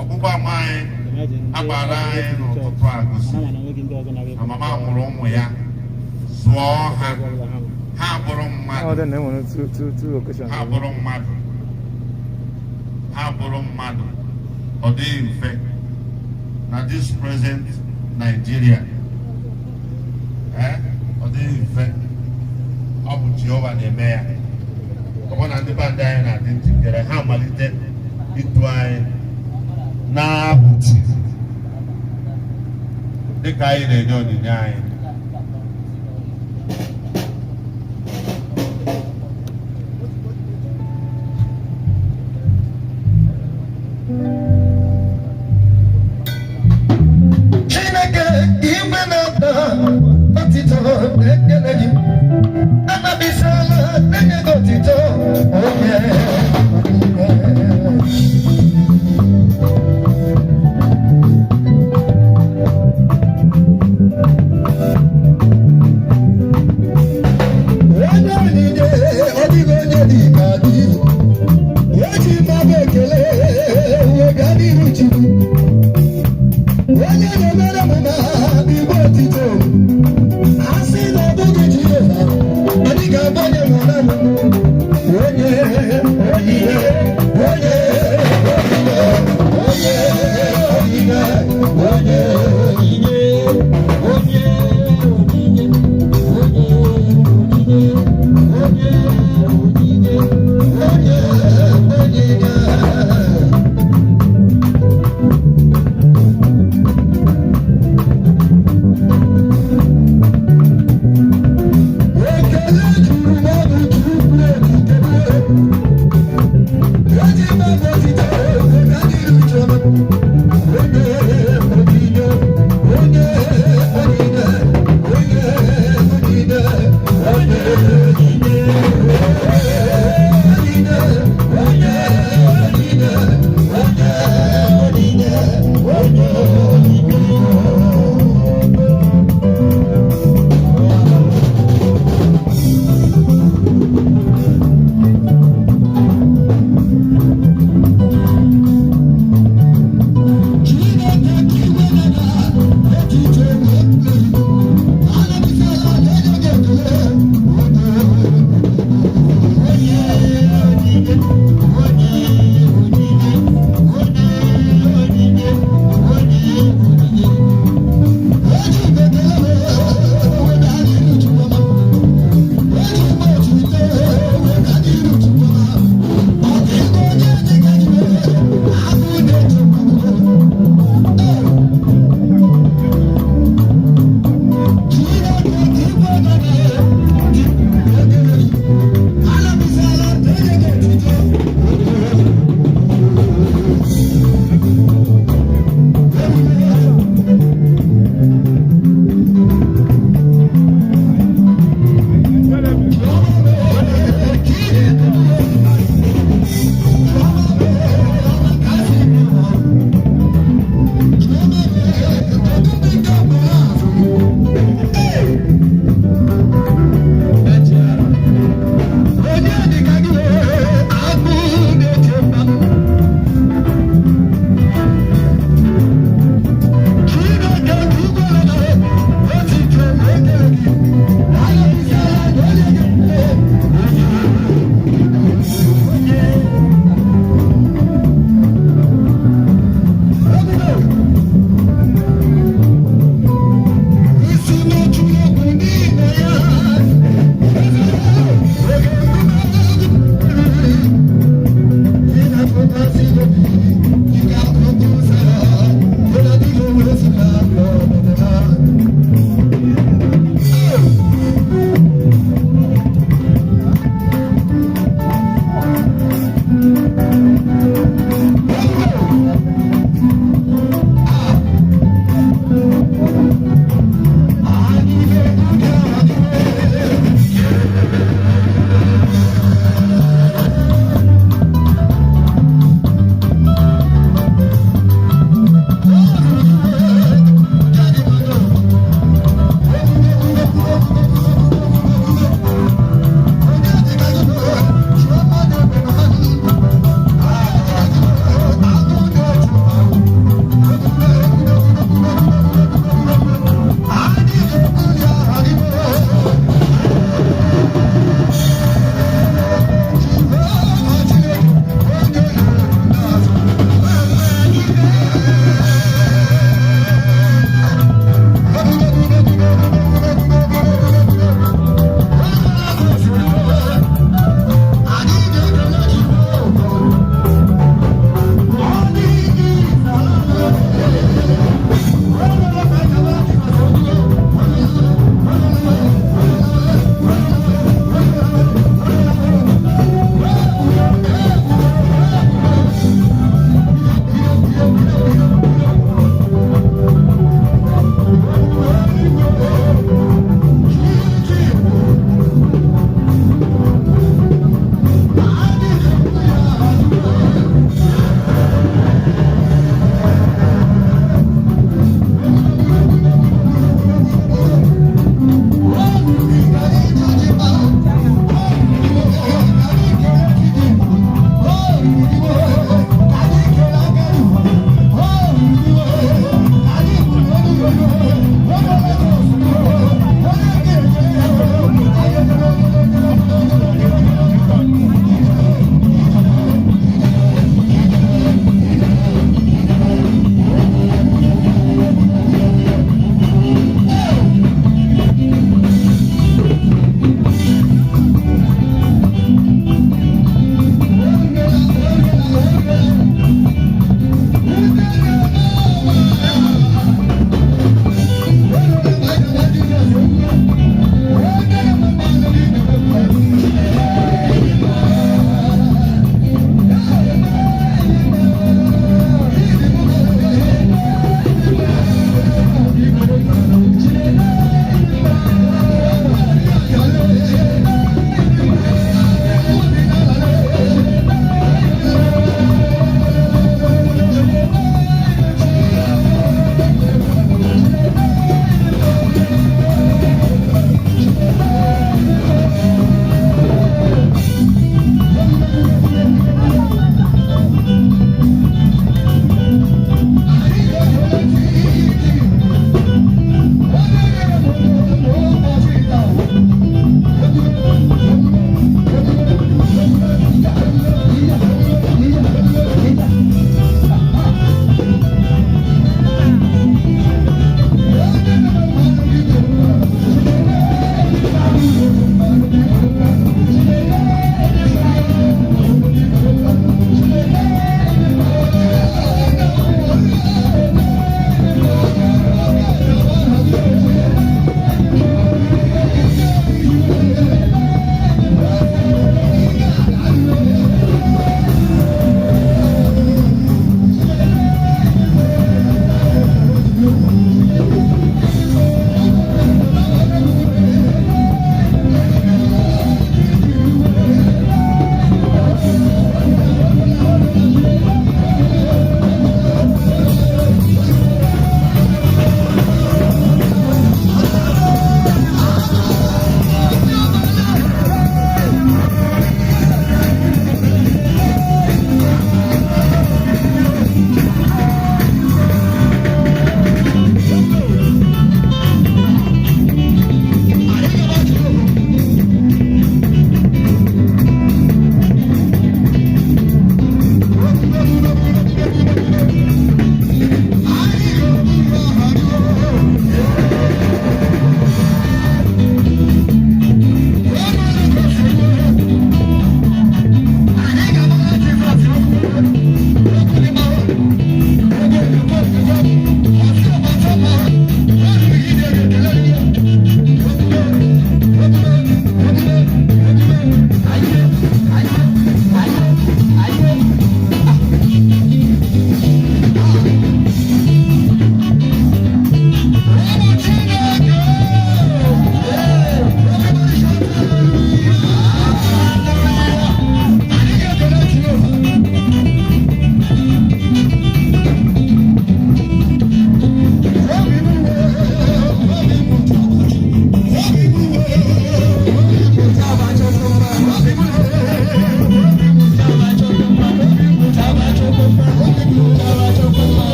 ọgbụgba ama anyị agbara anyị n'ụtụtụ a gosi na mama mụrụ ụmụ ya, zụọ ha, ha bụrụ mmadụ, ha bụrụ mmadụ, ha bụrụ mmadụ. Ọ dịghị mfe na this present Nigeria. Ọ dịghị mfe. Ọ bụ Jehova na-eme ya. Ọ bụ na ndị band anyị na-adị njikere, ha malite itu anyị n'abụti. dịka anyị na-enye onyinye anyị. Chineke igwe na-ata otito na-ekele gị anabisala na-enye gị otito oge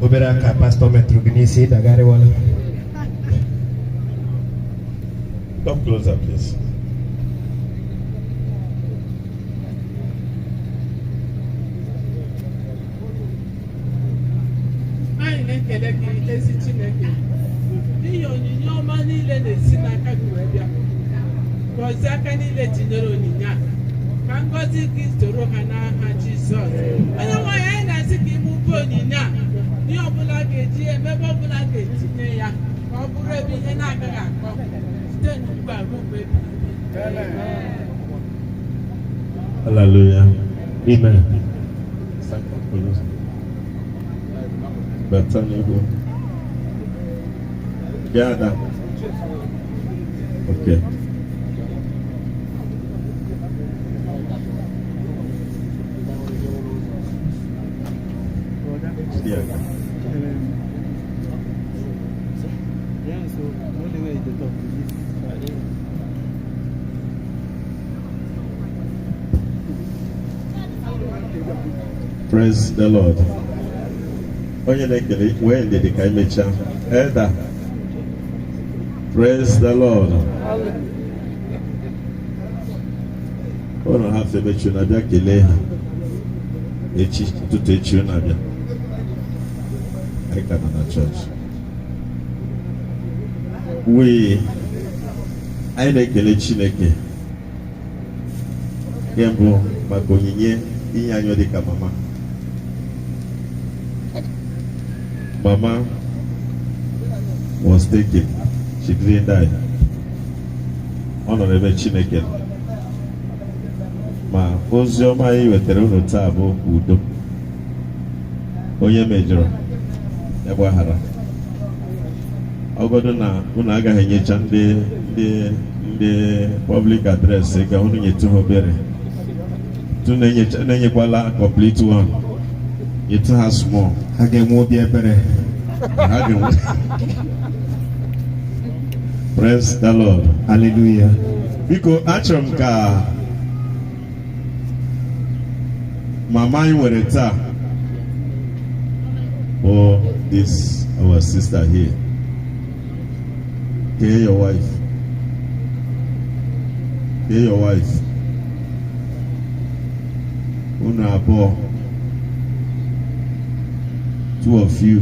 Obere aka pastor metro gị n'isi dagharịwala. Come closer, please. Anyị na-ekele gị ezi Chineke n'ihi onyinye ọma niile na-esi n'aka gị wee bịa. Gọzie aka niile tinyere onyinye a ka ngọzi gị soro ha n'aha Jizọs. Onye nwanyị anyị na-asị ka ime ube onyinye a ihe ọbụla ga-eji emebe ọbụla ga-etinye ya ka ọ bụrụ ebe ihe na-agaghị akọ site n'ugbu a ruo mgbe ebighị ebi. Hallelujah. Amen. Batanigo. Gather. Okay. Yeah. Praise the Lord. Onye na-ekele wee ndị dị ka imecha. Elder. Praise the Lord. Unu ha febechi na bịa kelee ha. Echi tutu echi unu abịa. Anyị ka nọ na church. Anyị na-ekele Chineke. Nke mbụ maka onyinye inye anyị dị ka mama. Mama was taken. She didn't die. Ọ nọ n'ebe Chineke nọ. Ma ozi ọma anyị wetara unu taa bụ udo. Onye mejọrọ ya gbaghara. Ọgọdụ na unu agaghị enyecha ndị public address ka unu nyetụ ha obere. Tu na-enyekwala complete one. Nyetụ ha small. Ha ga-enwe obi ebere. Ha ga-enwe. Praise the Lord. Hallelujah. Biko achọrọ m ka mama anyị nwere taa for this our sister here. Kee your wife. Kee your wife. Unu abụọ. Two of you.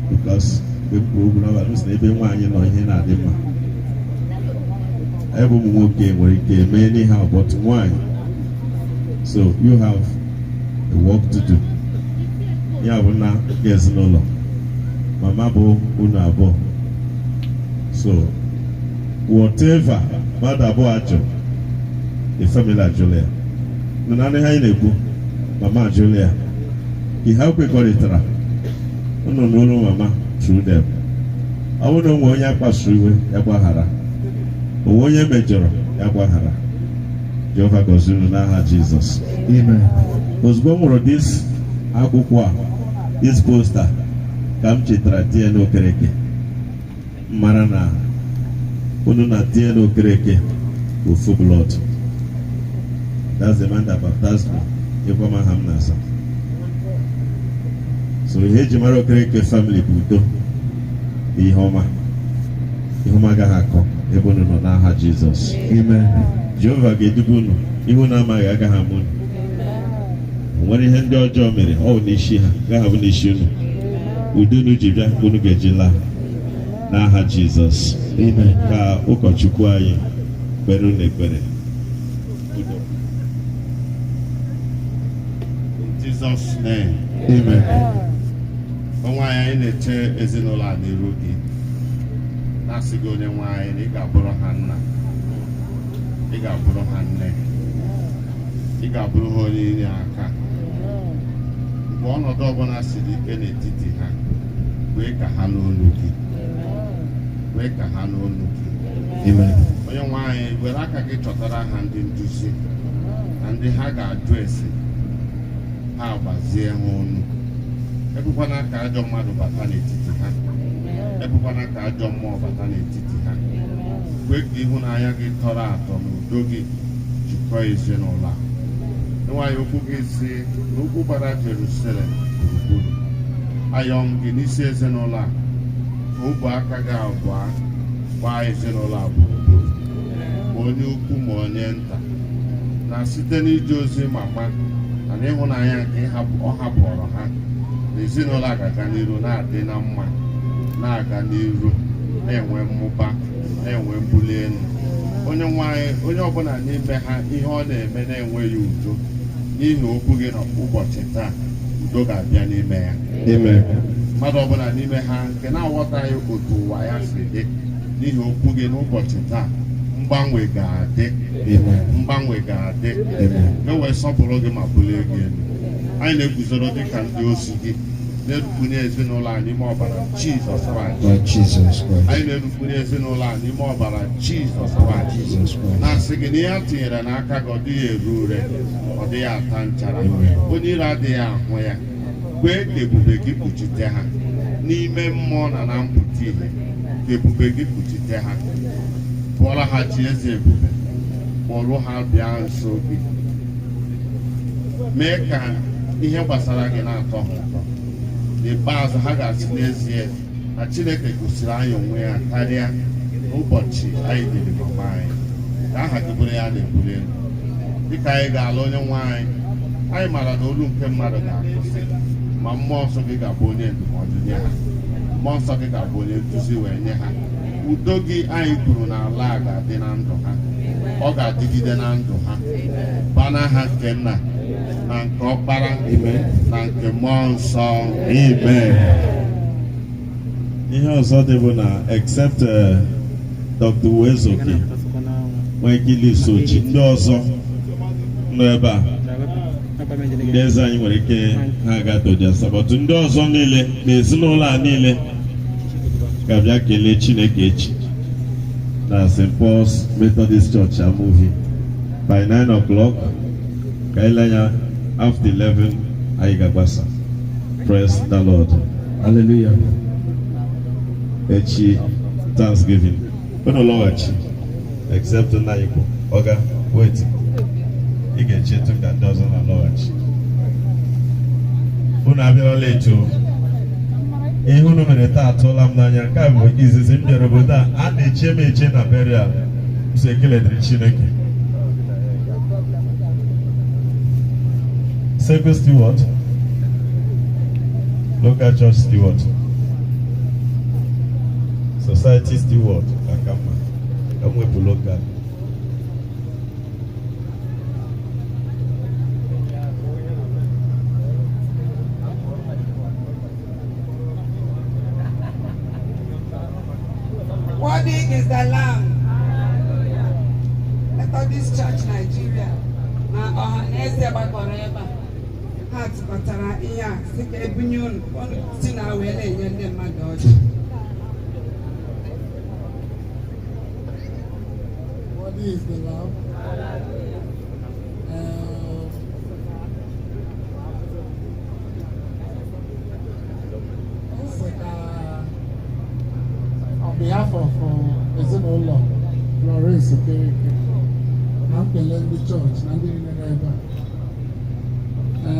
Because ebe nwaanyị nọ ihe na-adị mma. Ebe ụmụ nwoke nwere ike eme anyhow but nwaanyị. So you have a work to do. Ya bụ na ezinụlọ. Mama bụ unu abụọ. So, whatever mother Boajo, the family Julia. None ha na-ekwu Mama Julia. He helped me call it ra. No mama through them. I wouldn't know when you pass through Yaguahara. But when you major Yaguahara. Jehovah goes in now Jesus. Amen. Because when we this Akukwa, this poster, come chitra Tieno Okereke. Marana. Ununa Tieno Okereke with full blood. That's the man that baptized me. Yekoma Hamnasa. So we hate Jimaro Okereke family Budo. Ihoma Gahako. Ebono no Naha Jesus. Amen. Jehovah Gedubunu. Even Amaga Gahamun. When he had your job, oh Nishiha, Gahavunishunu. We do no Jibia Kunugejila. Naha Jesus. Amen. Ka Arochukwu Berune Bere. In Jesus' name. Amen. Onwaya na-eche ezinụlọ a n'iru gị. Na-asịghị onye nwanyị na ị ga-abụrụ ha nna. Ị ga-abụrụ ha nne. Ị ga-abụrụ ha onye inye aka. Mgbe ọnọdụ ọbụla siri ike n'etiti ha, wee ka ha n'olu gị. Wee ka ha n'olu gị. Onye nwanyị were aka gị chọtara ha ndị nduzi na ndị ha ga-ajụ ese. Ha gbazie ha ọnụ. Ebukwana ka ajọ mmadụ bata n'etiti ha. Ebukwana ka ajọ mmụọ bata n'etiti ha. Kwe ka ịhụnanya gị tọrọ atọ n'udo gị jikọọ ezinụlọ a. Nwanyị okwu gị si n'okwu gbara Jerusalem gburugburu. Ayọ m gị n'isi ezinụlọ a ka ụbụ aka gị abụọ gbaa ezinụlọ a gburugburu. Ma onye ukwu ma onye nta. Na site n'ije ozi mama na n'ịhụnanya nke ọ hapụrụ ha. Ezinụlọ a ga-aga n'iru na-adị na mma, na-aga n'iru, na-enwe mmụba, na-enwe mbuli elu. Onye nwanyị, onye ọbụla n'ime ha ihe ọ na-eme na-enweghị udo, n'ihi okwu gị n'ụbọchị taa, udo ga-abịa n'ime ya. Amen. Mmadụ ọbụla n'ime ha nke na-aghọtaghị otu ụwa ya si dị, n'ihi okwu gị n'ụbọchị taa, mgbanwe ga-adị. Mgbanwe ga-adị. Ga-wee sọpụrụ gị ma bulie gị elu. Anyị na-eguzoro dịka ndị ozi gị na-erupunye ezinụlọ anyị n'ime ọbara Jizọs Kraịst. Anyị na-erupunye ezinụlọ anyị n'ime ọbara Jizọs Kraịst. Na-asị gị na ihe a tinyere n'aka gị ọ dịghị eru ure, ọ dịghị ata nchara. Onye ire adịghị ahụ ya. Kwee ka ebube gị kpuchite ha n'ime mmụọ na na mpụta ihe. Ka ebube gị kpuchite ha. Kpọrọ ha chi eze ebube. Kpọrọ ha bịa nso gị. Mee ka ihe gbasara gị na-atọ ha ụtọ. N'ikpeazụ ha ga-asị n'ezie na Chineke gosiri anyị onwe ya karịa n'ụbọchị anyị dịrị mama anyị. Ka aha gị bụrụ ya na-ebuli elu. Dịka anyị ga-ala onye nwe anyị maara na olu nke mmadụ ga-akwụsị, ma mmụọ nsọ gị ga-abụ onye ndụmọdụ nye ha. Mmụọ nsọ gị ga-abụ onye nduzi wee nye ha. Udo gị anyị kwuru n'ala a ga-adị na ndụ ha. Ọ ga-adịgide na ndụ ha. Baa n'aha nke Nna na nke Ọkpara na nke Mmụọ Nsọ. Amen. Ihe ọzọ dị bụ na except Dr. Uwezoke nwee ike isochi ndị ọzọ nọ ebe a. Ndị eze anyị nwere ike ha aga-atoja sabọtụ. Ndị ọzọ niile na ezinụlọ a niile ga-abịa kelee Chineke echi na St. Paul's Methodist Church Amuvi by 9 o'clock. Ka anyị lenya after 11 anyị ga-agbasa. Praise the Lord. Hallelujah. Echi Thanksgiving. When lọghachi except na Igbo. Oga, wait. Ị ga-echetu ka ndị ọzọ na-alọghachi. Unu abịala etu. Ihe unu mere taa atụla m n'anya. Nke a bụ izizi m bịara obodo a na-eche m eche na burial. So ekele dịrị Chineke. Sacred steward, local church steward, society steward, Akama, Kamwepu local. Worthy is the Lamb. Methodist Church Nigeria na ọhaneze gbakọrọ ebe a ha tụkọtara ihe a sị ka ebunye unu si na wee na-enye ndị mmadụ ọjị. Worthy is the Lamb. On behalf of Ezinụlọ Florence Ogbenyealu na mpele ndị chọọchị na ndị niile ebe a,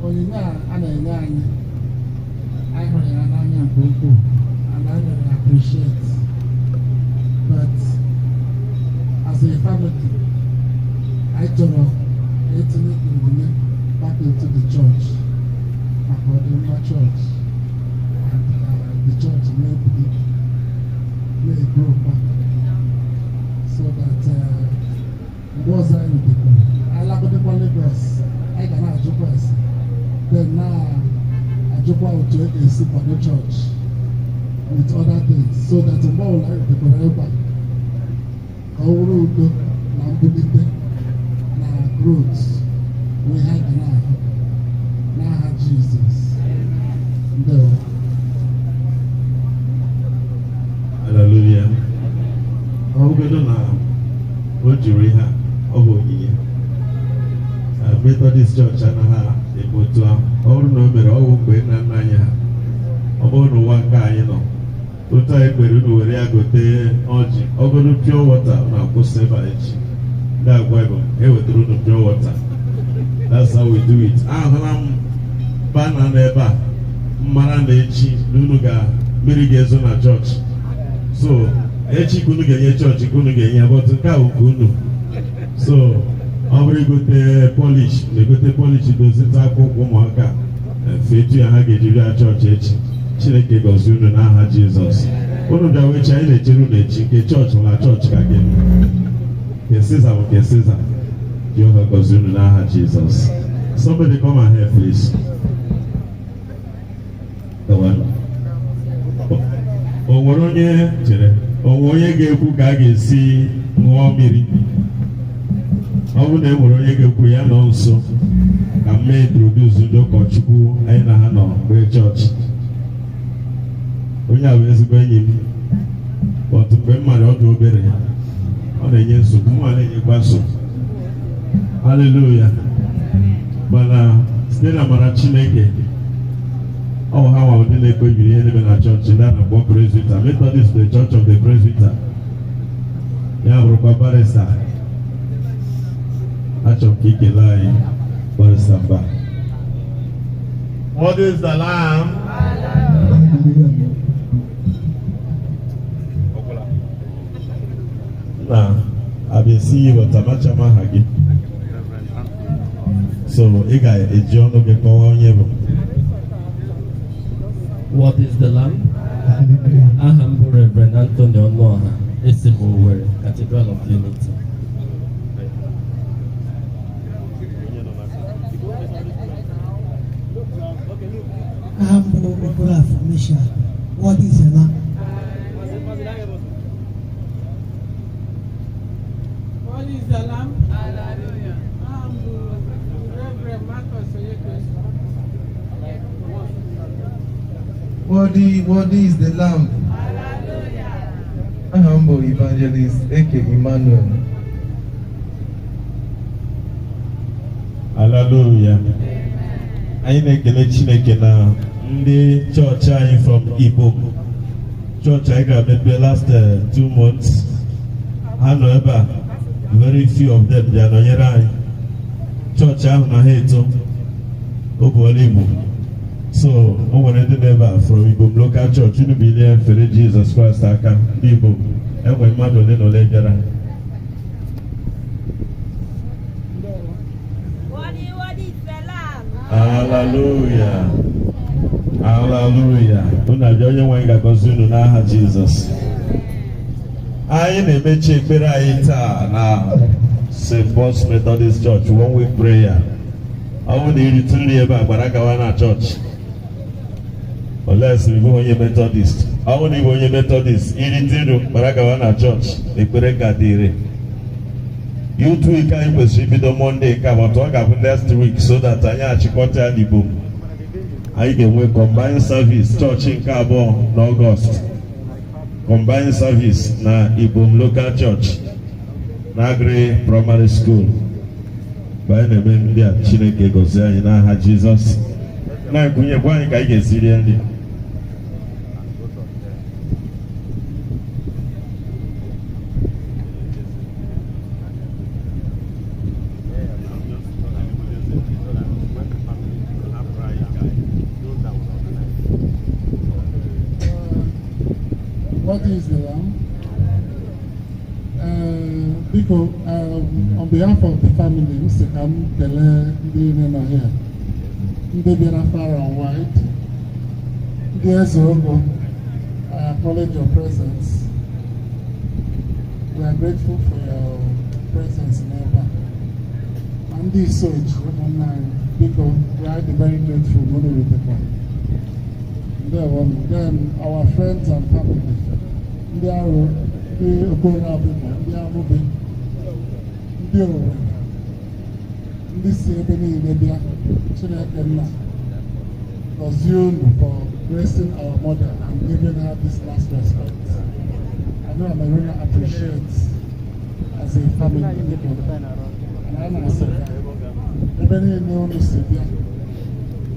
onyinye a na-enye anyị hụrụ ya n'anya nke ukwuu and anyị nwere appreciate, but as a family anyị chọrọ etinye onyinye back into the church maka ọdịmma church and the church may grow back so that mgbe ọzọ anyị dịkwa alagodekwa Lagos anyị ga na-ajụkwa ese then na-ajụkwa otu e ga-esi kwado church with other things so that mgbe ọbụla anyị dịkwara ebe a ka ọ wụrụ udo na mbulite na growth wee ha ga na-ahụ n'aha Jizọs. Ndewo. Hallelujah. Ọbụgodo na o jiri ha ọ bụ onyinye. Methodist Church anaghị eme otu ahụ. Ọ bụrụ na o mere ọgwụ mgbe nna nna anyị ha. Ọ bụrụ n'ụwa nke anyị nọ. Otu anyị kwere unu were ya gote ọjị. Ọbụrụ pure water na-akwụsị ebe echi. Ndị agwa ebe ewetara unu pure water. That's how we do it. Ahụla m bana n'ebe a. Mmara na echi na unu mmiri ga-ezo na chọọchị. So echi ka unu ga-enye chọọchị ka unu ga-enye but nke a nke unu. So ọ bụrụ igote polish na-egote polish dozita akwụkwọ ụmụaka fetu ya ha ga-eji bịa chọọchị echi. Chineke gọzie unu n'aha Jizọs. Unu bịawa echi anyị na-echere unu echi nke chọọchị na chọọchị ka gị nke Siza bụ nke Siza. Jehova gọzie unu n'aha Jizọs. Somebody come and help please. O nwere onye chere onwe onye ga-ekwu ka a ga-esi ṅụọ mmiri. Ọ bụrụ na e nwere onye ga-ekwu ya nọ nso ka m mee introduce ndị ụkọchukwu anyị na ha nọ mgbe chọọchị. Onye a bụ ezigbo enyi m but mgbe m mara ọ dị obere ọ na-enye nsogbu mma na-enyekwa nsogbu. Hallelujah. Mana site na amara Chineke ọ ha nwa ndị na-ekpebiri ihe n'ebe na chọọchị ndị a na-akpọ presbyter. Methodist the church of the presbyter. Ya bụrụkwa barista. Achọrọ ka ikele anyị barista mba. What is the Lamb? Na abịa-esi ihe ọtamacha aha gị. So ị ga-eji ọnụ gị kọwaa onye bụ. What is the Lamb? Aha m bụ Reverend Anthony Ọnụọha, esi m Owerri, Cathedral of Unity. Aha m bụ Okorafọ Misha. What is the Lamb? What is the Lamb? Hallelujah. Aha m bụ Reverend Marcus Onyekwesi. Worthy is the Lamb. A humble evangelist, Eke Emmanuel. Hallelujah. Anyị na-ekele Chineke na ndị chọọchị anyị from Igbo. Chọọchị anyị ga-emepe last 2 months. Ha nọ ebe a. Very few of them bịa nọnyere anyị. Chọọchị ahụ na ha eto. O bụ ọla Igbo. So, o nwere ndị n'ebe a from Igbo local church. Unu bilie mfere Jesus Christ aka ndị Igbo. Enwe mmadụ ole na ole bịara. Hallelujah. Hallelujah. Unu abịa onye nwe anyị ga-agọzi unu n'aha Jizọs. Anyị na-emechi ekpere anyị taa na St. Paul's Methodist Church 1 week prayer. Ọ bụ na irite nri ebe a gbara gawa na chọọchị. unless we go onye Methodist. I won't even onye Methodist. Iritiru Baragawana Church. Epereka dire. You two can proceed with the Monday. Come talk about next week so that Anya Chikote and Ibu. I can we combine service church in Cabo in August. Combined service na Ibom local church. Nagre primary school. By the name of Chineke Gozia in aha Jesus. Na kunye kwa nika ike siri ndi. What is the lamb? Because on behalf of the family, Mr. Kam Kele, the here, the Biara far and wide, dear Zorogo, I acknowledge your presence. We are grateful for your presence in our back. And this so online, because we are very grateful, then our friends and family. Ndị arụ, ndị okoro abụọ, ndị amụbe, ndị owe, ndị si ebe niile bịa, Chineke nna, gọzie unu for gracing our mother and giving her this last respect. I know I'm really appreciate as a family, and I know say that ebe niile unu si bịa,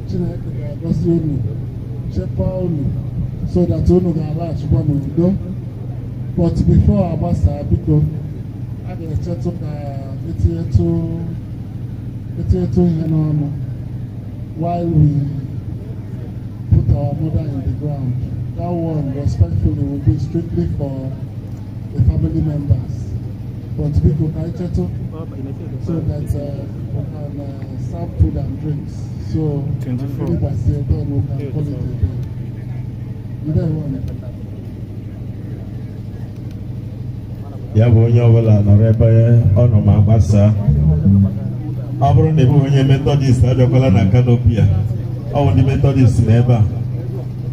Chineke ga-agọzie unu, chekwa unu, so that unu ga-alaghachikwa n'udo. But before Abasa, because I get a chat of while we put our mother in the ground. That one, respectfully, will be strictly for the family members. But because I chat so that we can serve food and drinks. So, 24. Then we can call it a day. You don't want it. Ya bụ onye ọbụla nọrọ ebe ọ nọ ma gbasa. Ọ bụrụ na ebe onye Methodist abịakwala na canopy a, ọ bụ ndị Methodist n'ebe a,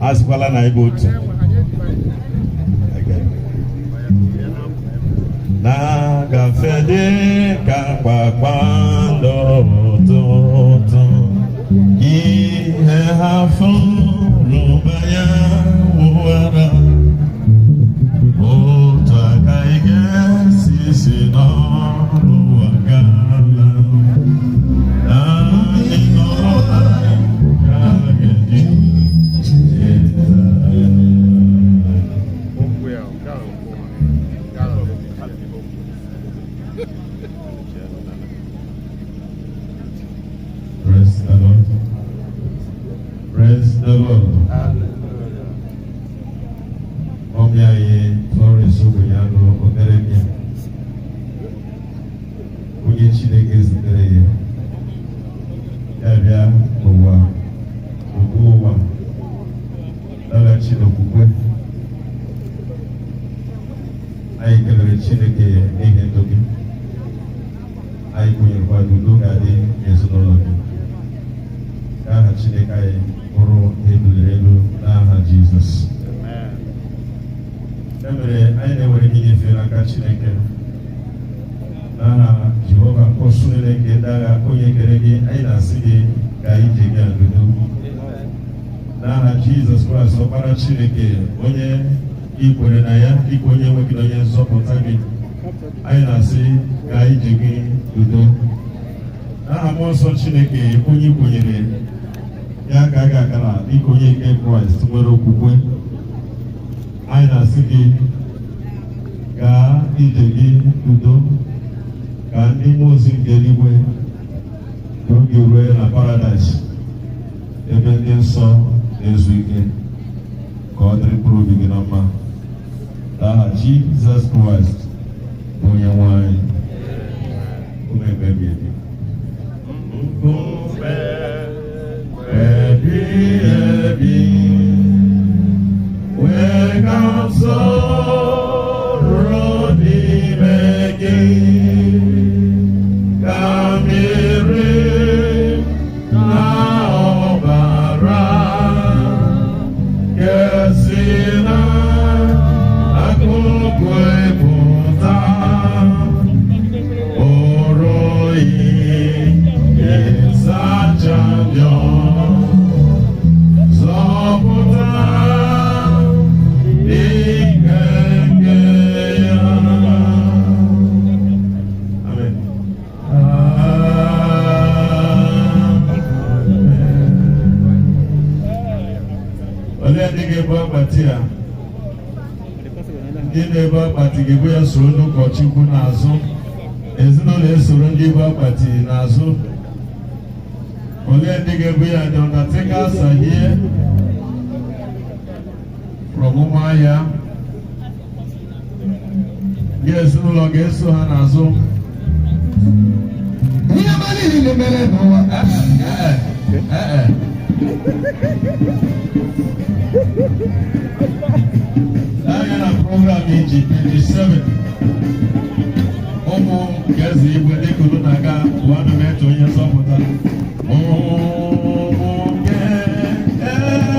asịkwala na ebe otu. Na-agafe dị ka kpakpando ụtụtụ, ihe ha fụrụ banye wụwara. Praise the Lord. Florence Ogbenyealu Okereke. Onye Chineke zitere ya. Ya bịa ụwa, ugwu ụwa, laghachi n'okwukwe. Anyị kelere Chineke n'ihe ndụ gị. Anyị kwenyekwa na udo ga-adị n'ezinụlọ gị. Ka aha Chineke anyị bụrụ ebuliri elu n'aha Jizọs. Emere anyị na-enwere ike inyefe n'aka Chineke n'aha Jehova ọsụ Chineke dagha onye kere gị, anyị na-asị gị ka anyị ji gị n'udo n'aha Jizọs Kraịst ọkpara Chineke onye ikwere na ya dịka onye nwe gị na onye nzọpụta gị, anyị na-asị ka anyị ji gị udo n'aha mmụọ nsọ Chineke onye kwenyere ya ka a ga-akara dịka onye nke Kraịst nwere okwukwe, anyị na-asị gị gaa ije gị udo ka ndị mmụọ ozi nke eluigwe n'oge rue na paradaịs ebe ndị nsọ na-ezu ike ka ọ dịrị mkpụrụ obi gị na mma n'aha Jizọs Kraịst onye nwe anyị unu emebi ebi when I'm sorrow begging, come here, now bara, na-ebe akpati a ndị na-ebe akpati ga-ebu ya soro ndị ụkọchukwu n'azụ ezinụlọ esoro ndị ibu akpati n'azụ ole ndị ga-ebu ya the undertakers are here from Umuahia gị ezinụlọ ga-eso ha n'azụ ihe mmadụ niile mere n'ụwa anya na program iji 27 ụmụ ga-eze igwe dịka unu na-aga bụ ana m eche onye nzọpụta ụmụ ga-eze igwe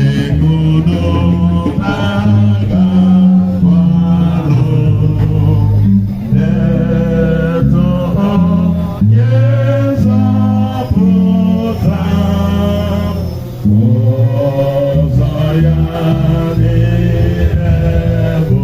dịka unu na-aga gbalụ eto onye nzọpụta ụzọ ya niile bụ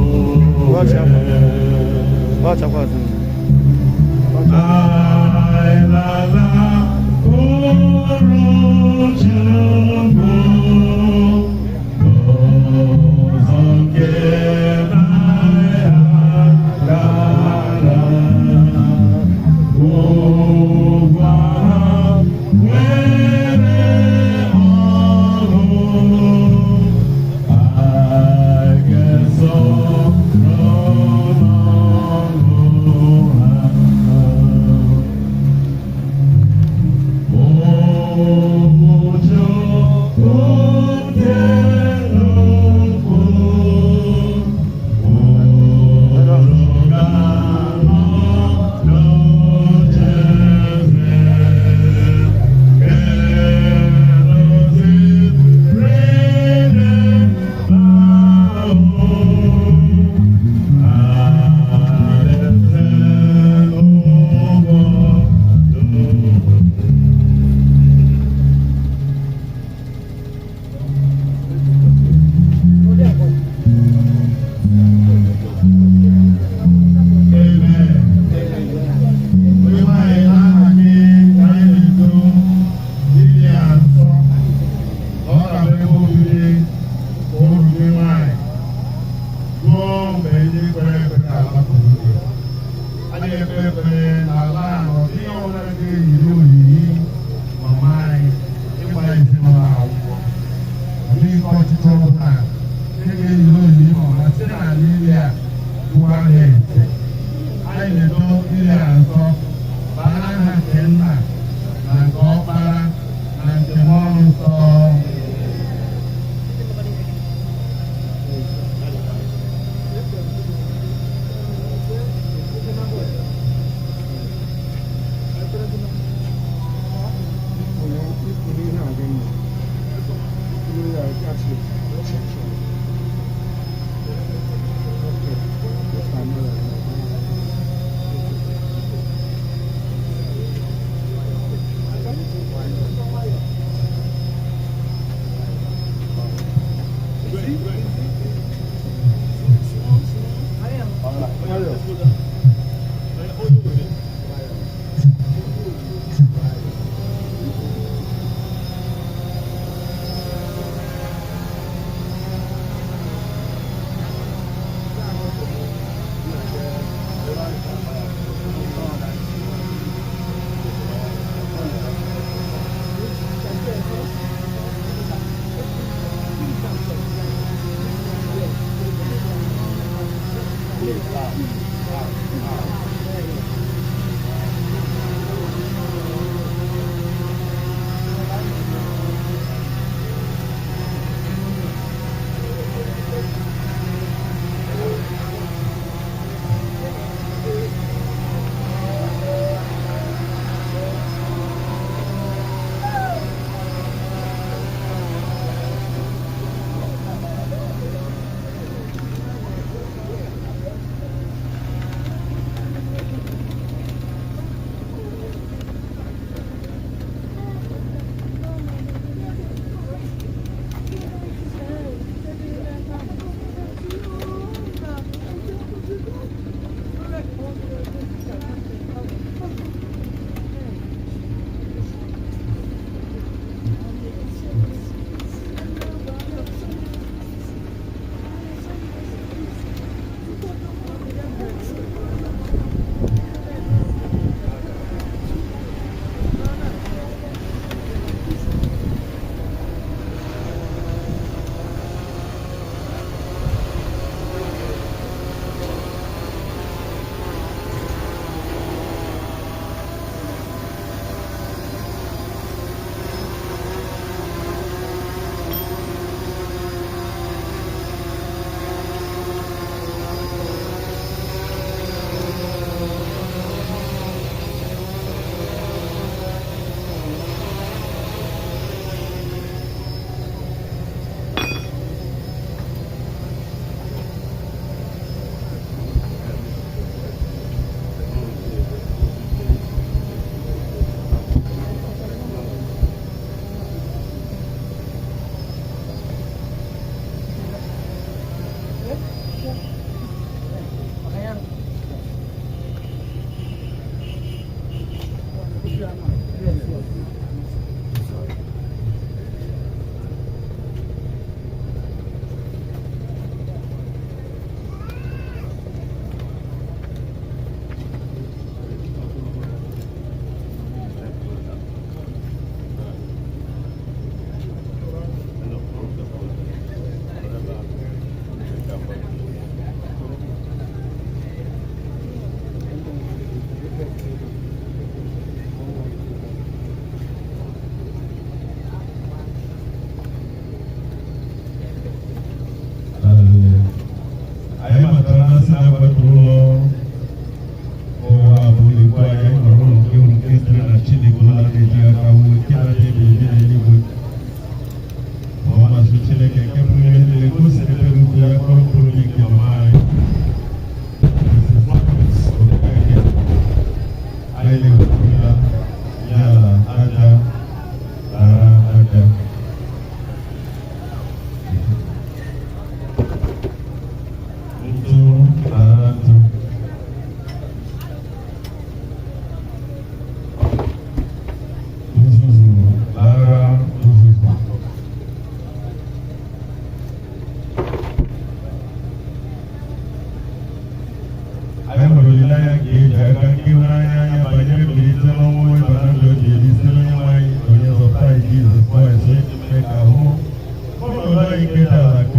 ike dị ala ka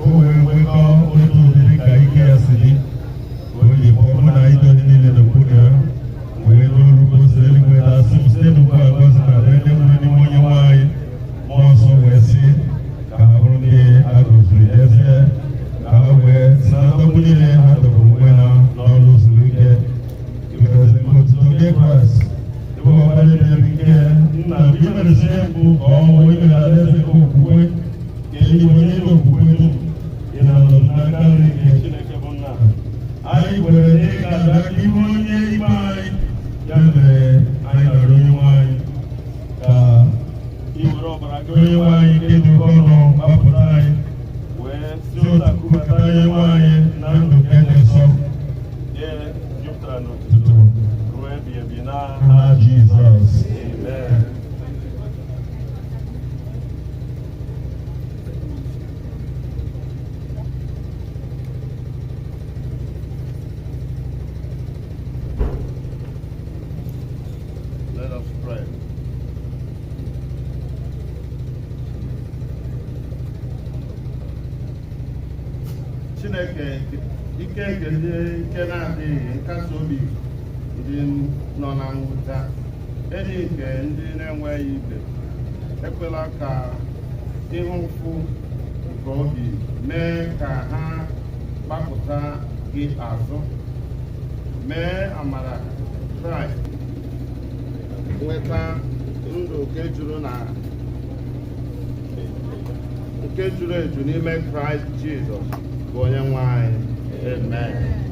o wee nwekọ otu ụdịrị ka ike ya si dị o ji kpọọ na ike dị niile n'okpuru ya wee ruo orugo si eluigwe na-asị m site n'ugbu a gọzi na ndị nwere n'ime onye nwaanyị mmụọ nsọ wee sị ka ha bụrụ ndị a gọziri ezie ka ha wee si na ndọgbu niile ha dọrọ onwe ha n'ọrụ zuru ike iwerezi nke otuto nke Kraịst ebe ọbara na-ebi ike nna mgbe i mere si mbụ ka ọ nwee ime na alaeze nke okwukwe ka eluigwe onye dị okwukwe dum ị na-anọ n'aka nri nke Chineke bụ nna anyị kwere na ị ga-ada aka ihu onye ikpe anyị ya mere anyị nọrọ onye nwanyị ka iwere ọbara gị onye nwanyị nke dị oke ọnụ gbapụta anyị wee si ụta kubata onye nwanyị na ndụ nke dị nsọ ye jupụtara n'otuto ruo ebi ebi n'aha Jizọs. Amen. Let us pray. Chineke ike nke ndị ike na-adịghị nkasi obi ndị nọ na mwute enyi nke ndị na-enweghị ibe ekwela ka ịhụ mfu nke obi mee ka ha gbapụta gị azụ mee amara Kraịst nweta ndụ nke juru eju n'ime Kraịst Jizọs bụ onye nwe anyị. Amen.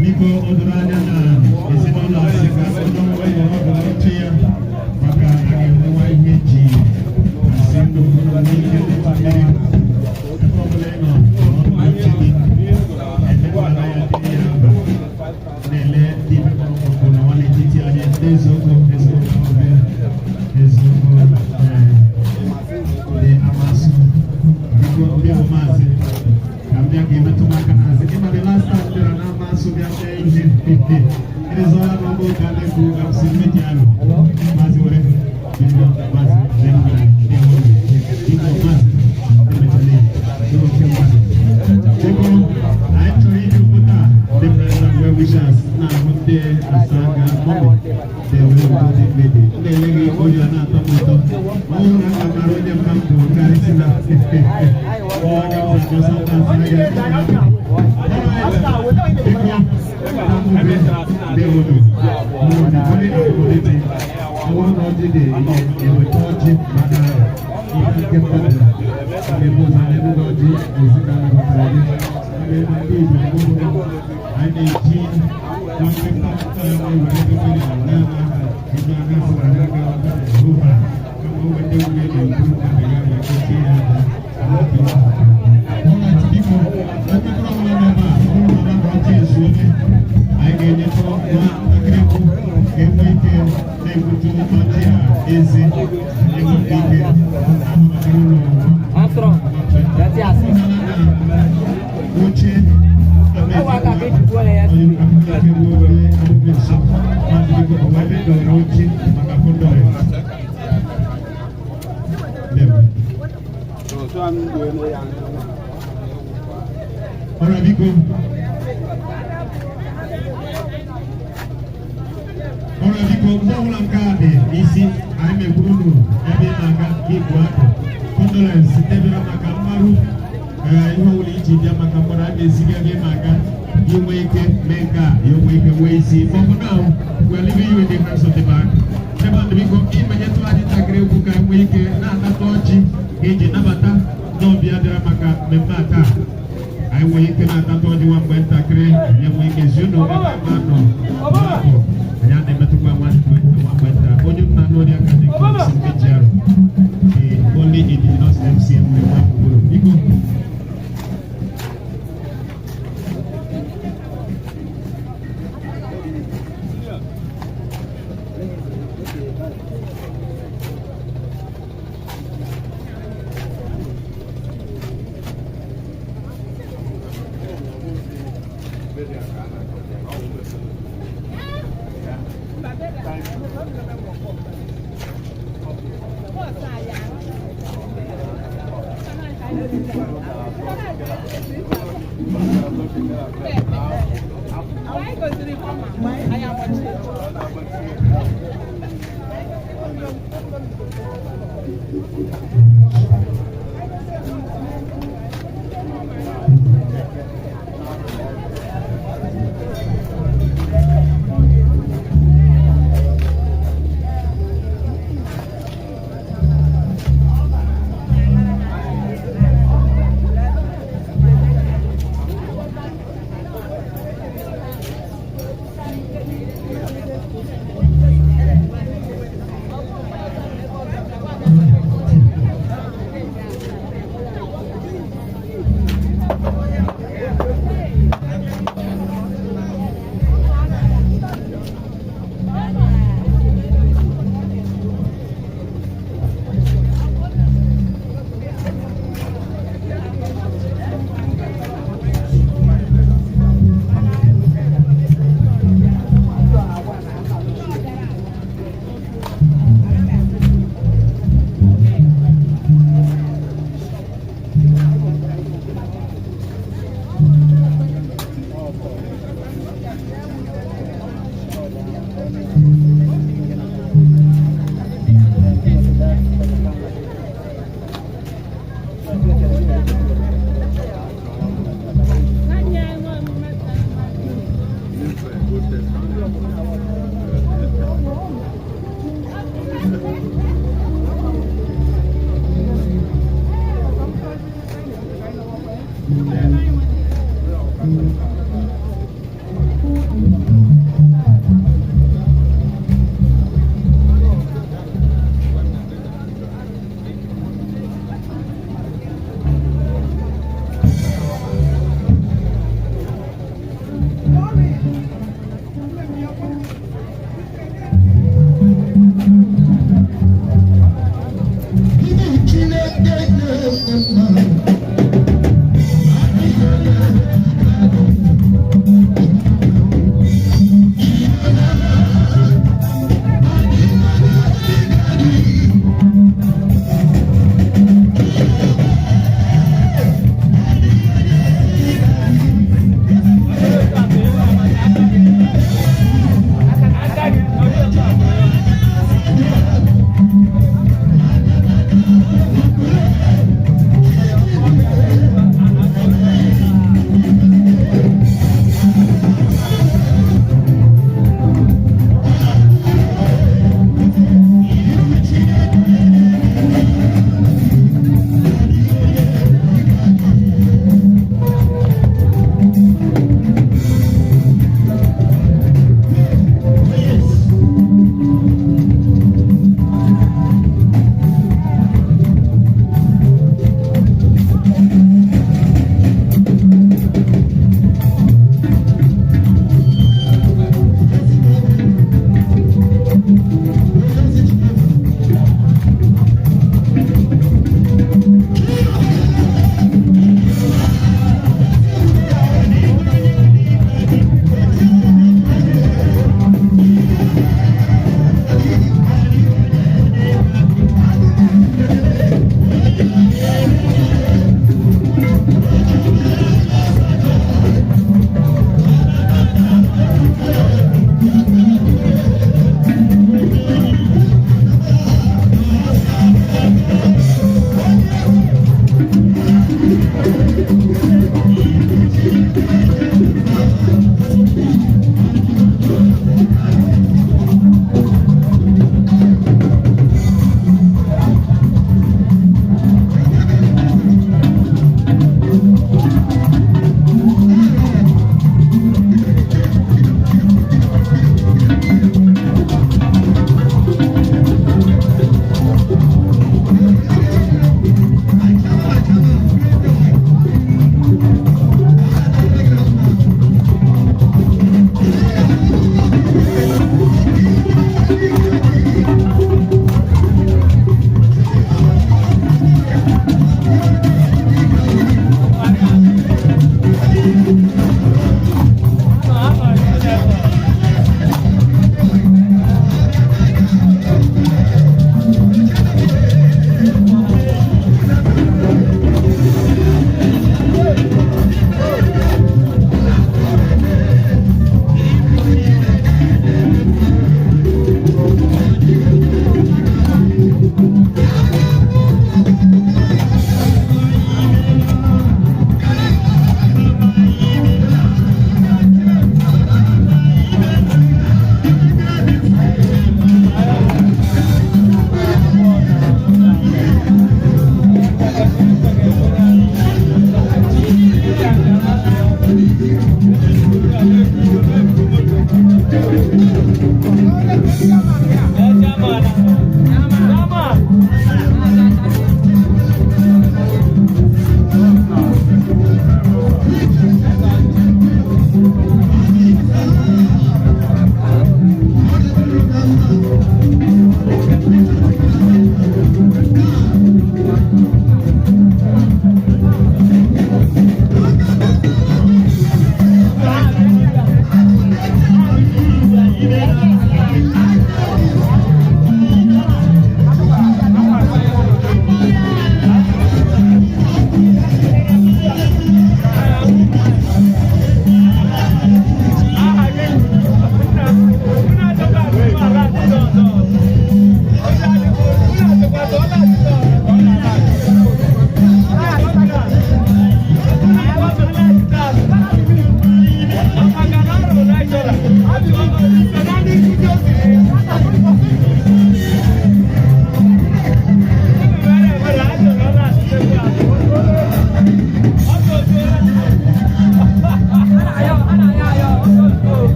biko o doro anya na ezinụlọ asị ka ụlọ ọgọchi ya maka a ga-enwewa ihe ji asị ndụ n'ike metụ mmiri ebe ọbụla ị nọ ọgọchi gị emekwala ya dị ya mba na-ele ndị bụ na nwa n'etiti anyị n'eziokwu dị amasị biko ndị bụ maazị ka m bịa ga-emetụ m aka n'azị ịma dị last time bịara na amasị bịa mee ihe ịrịzọla n'ọgbọ ụka na-ekwu ka m si mmeji ahụ maazị were bido maazị biko maazị emetụla oke mmadụ biko anyị chọrọ iji pụta dị present well wishers na-ahụ ndị asaga mọmị na-ewere ụdị mmebi na-eleghị onye a na-atọ m ụtọ ọ bụrụ na aka mara onye mma m bụ karịsị na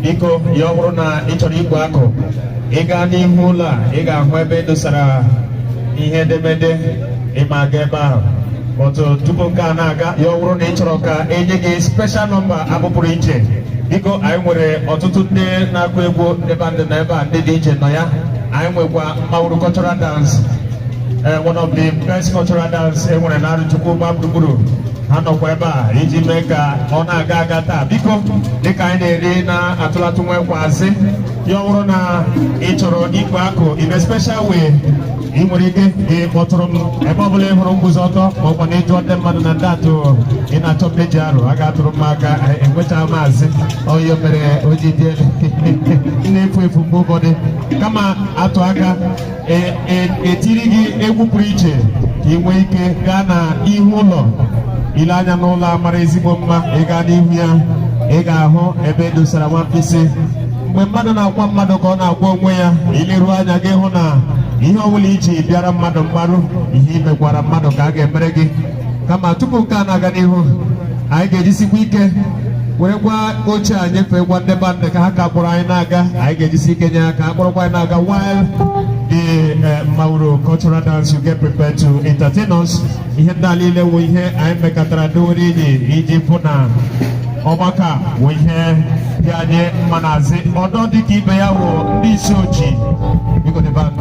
biko ya ọ bụrụ na ị chọrọ igwe akụ ị gaa n'ihu ụlọ a ị ga-ahụ ebe edosara ihe edemede ịma aga ebe ahụ otu tupu nke a na-aga ya ọ bụrụ na ị chọrọ ka enye gị special nọmba abụpụrụ iche biko anyị nwere ọtụtụ ndị na-agụ egwu ebe ndị na ebe a ndị dị iche nọ ya anyị nwekwa mmanwụrụ cultural dance one of the best cultural dance enwere na Arochukwu gba gburugburu ha nọkwa ebe a iji mee ka ọ na-aga aga taa biko dịka anyị na-eri na-atụlatụ nwekwazi ya ọ bụrụ na ị chọrọ ikwe akụ in a special way ị nwere ike ịkpọtụrụ m ebe ọ bụla ị hụrụ mguzo ọtọ ma ọkwa na ịjụọ ndị mmadụ na ndị atụ ị na-achọ mmeji arụ a ga-atụrụ m aka enwecha maazị onye mere oji dị na-efu efu mgbe ụfọdụ kama atụ aka etiri gị egwu pụrụ iche ka ị nwee ike gaa na ihu ụlọ ile anya n'ụlọ a mara ezigbo mma ị gaa n'ihu ya ị ga-ahụ ebe edosara nwa mkpịsị mgbe mmadụ na-akwa mmadụ ka ọ na-akwa onwe ya ileruo anya gị hụ na ihe ọbụla iji bịara mmadụ mmarụ ihe imekwara mmadụ ka a ga-emere gị kama tupu nke a na-aga n'ihu anyị ga-ejisikwa ike werekwa oche a nyefee gwa ndị bandị ka ha ka kpọrọ anyị na-aga anyị ga-ejisi ike nye aka akpọrọkwa anyị na-aga while the Mauro cultural dance you get prepared to entertain us ihe ndị a niile wụ ihe anyị mekọtara dowere inyi iji fụ na ọgbakọ wụ ihe dị anyị mma n'azị ọdọ dịka ibe ya wụ ndị isi ochi biko the band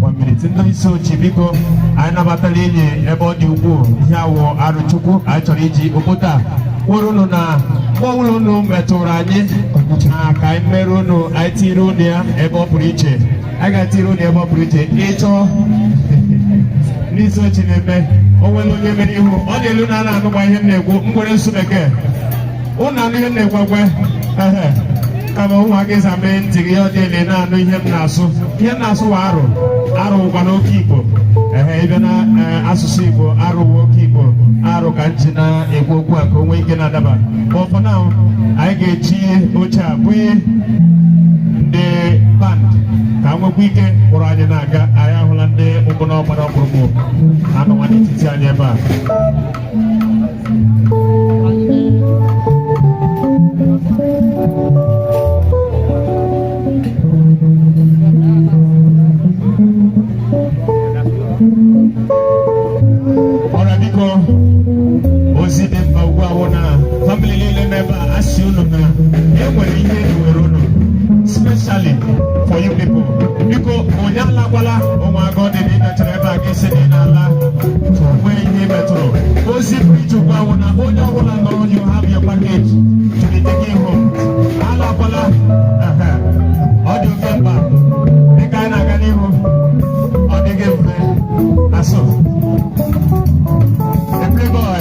1 minute ndị isi ochi biko anyị nabatara inyi ebe ọ dị ukwuu ihe awụ Arochukwu anyị chọrọ iji obodo a kwụrụ unu na mgbanwere unu metụrụ anyị na ka anyị mere unu anyị tiri unu ya ebe ọ pụrụ iche anyị ga-atiri unu ebe ọ pụrụ iche ịchọọ ndị isi ochi na-eme o nwere onye mere ihu ọ na-elu na a na-anụgba ihe m na-ekwu mgbere nsu bekee ụnụ anụ ihe m na-ekwekwe kama ụmụ gị za mee ntị gị ọ dịle na-anụ ihe m na-asụ ihe m na-asụ wa arụ ụgwa n'oke Igbo ịbịa na asụsụ Igbo arụwa oke Igbo arụ ka nchi na-ekwu okwu a ka o nwee ike na-adaba ụfọdụ ahụ anyị ga-eji oche a bụnye ndị band ka nwekwa ike kpọrọ anyị na-aga anyị ahụla ndị ụgbọna ọgbara ọkpụrụkpụ anụwa n'etiti anyị ebe a ọra biko ozi dị mkpa ugbu a wụ na famili niile n'ebe a asị unu na enwere ihe ewere unu specially for you people biko onye alakwala ụmụaka ọ dị na ịmechara ebe a ga-esi na ị na-ala onwe ihe metụrụ ozi pụrụ iche ugbu a wụ na onye ọbụla nọrọ you have your package to be taken home alakwala ọ dị oke mkpa dịka anyị na-aga n'ihu ọ dịghị mfe asọ the playboy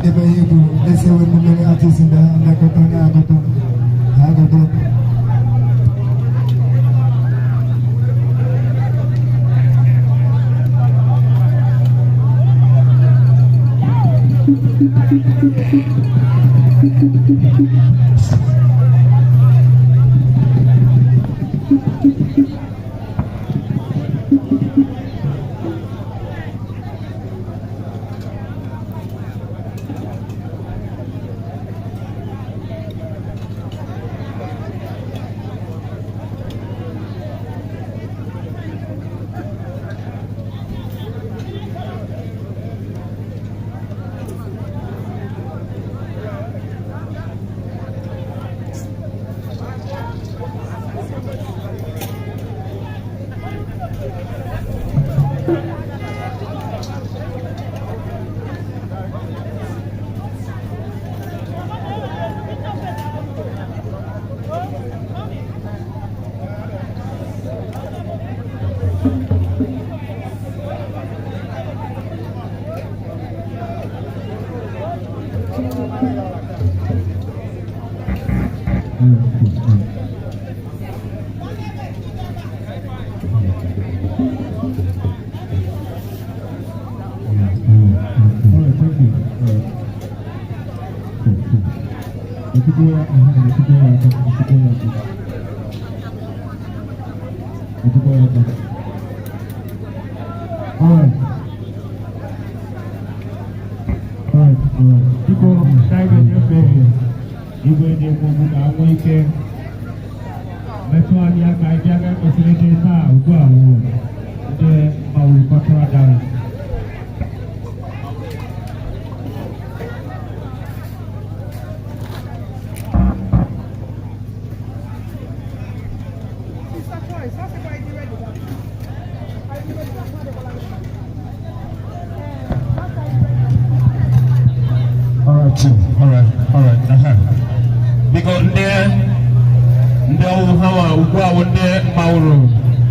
debe ihe kwuru esi ewe mmiri atịsi na mmekọta na-agụta na-agụta.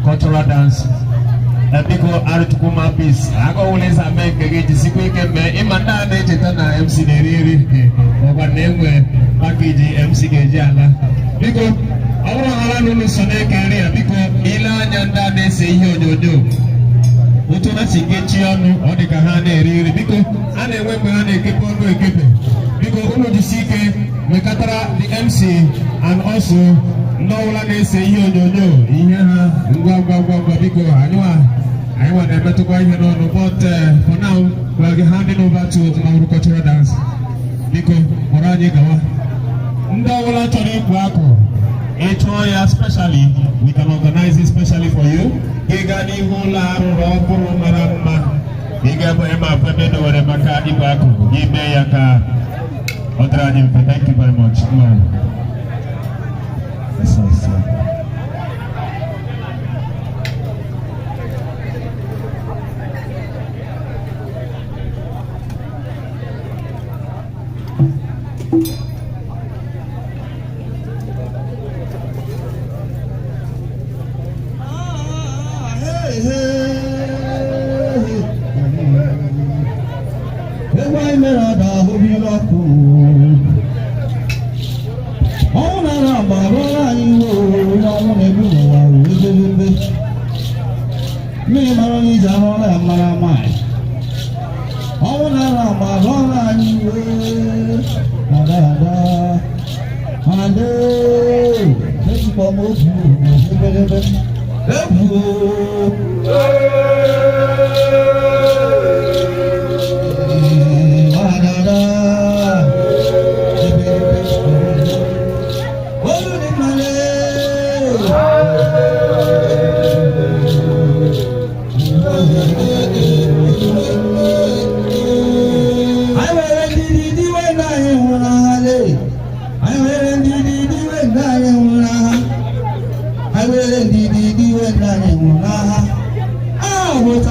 Cultural dance. Because Arochukwu peace. I go always make a get to see quick and Imanda Netana MC Neri over name package MC Gajala. Because our Alano Sone career because Ila Yanda they say yo. Utuna Sigechiano or the Kahane because I never keep on keeping. Because one of the CK Mekatara the MC and also no one say yo. I want them to go here on, but for now we'll be handing over to our cultural dance. Because Morani Gawa Ndawala Tony Kwako, especially we can organize it specially for you. Gigani Hula Roburu Marama, Gigabo Emma Pemedo Rebaka Ibako, Yaka Odrani. Thank you very much. I will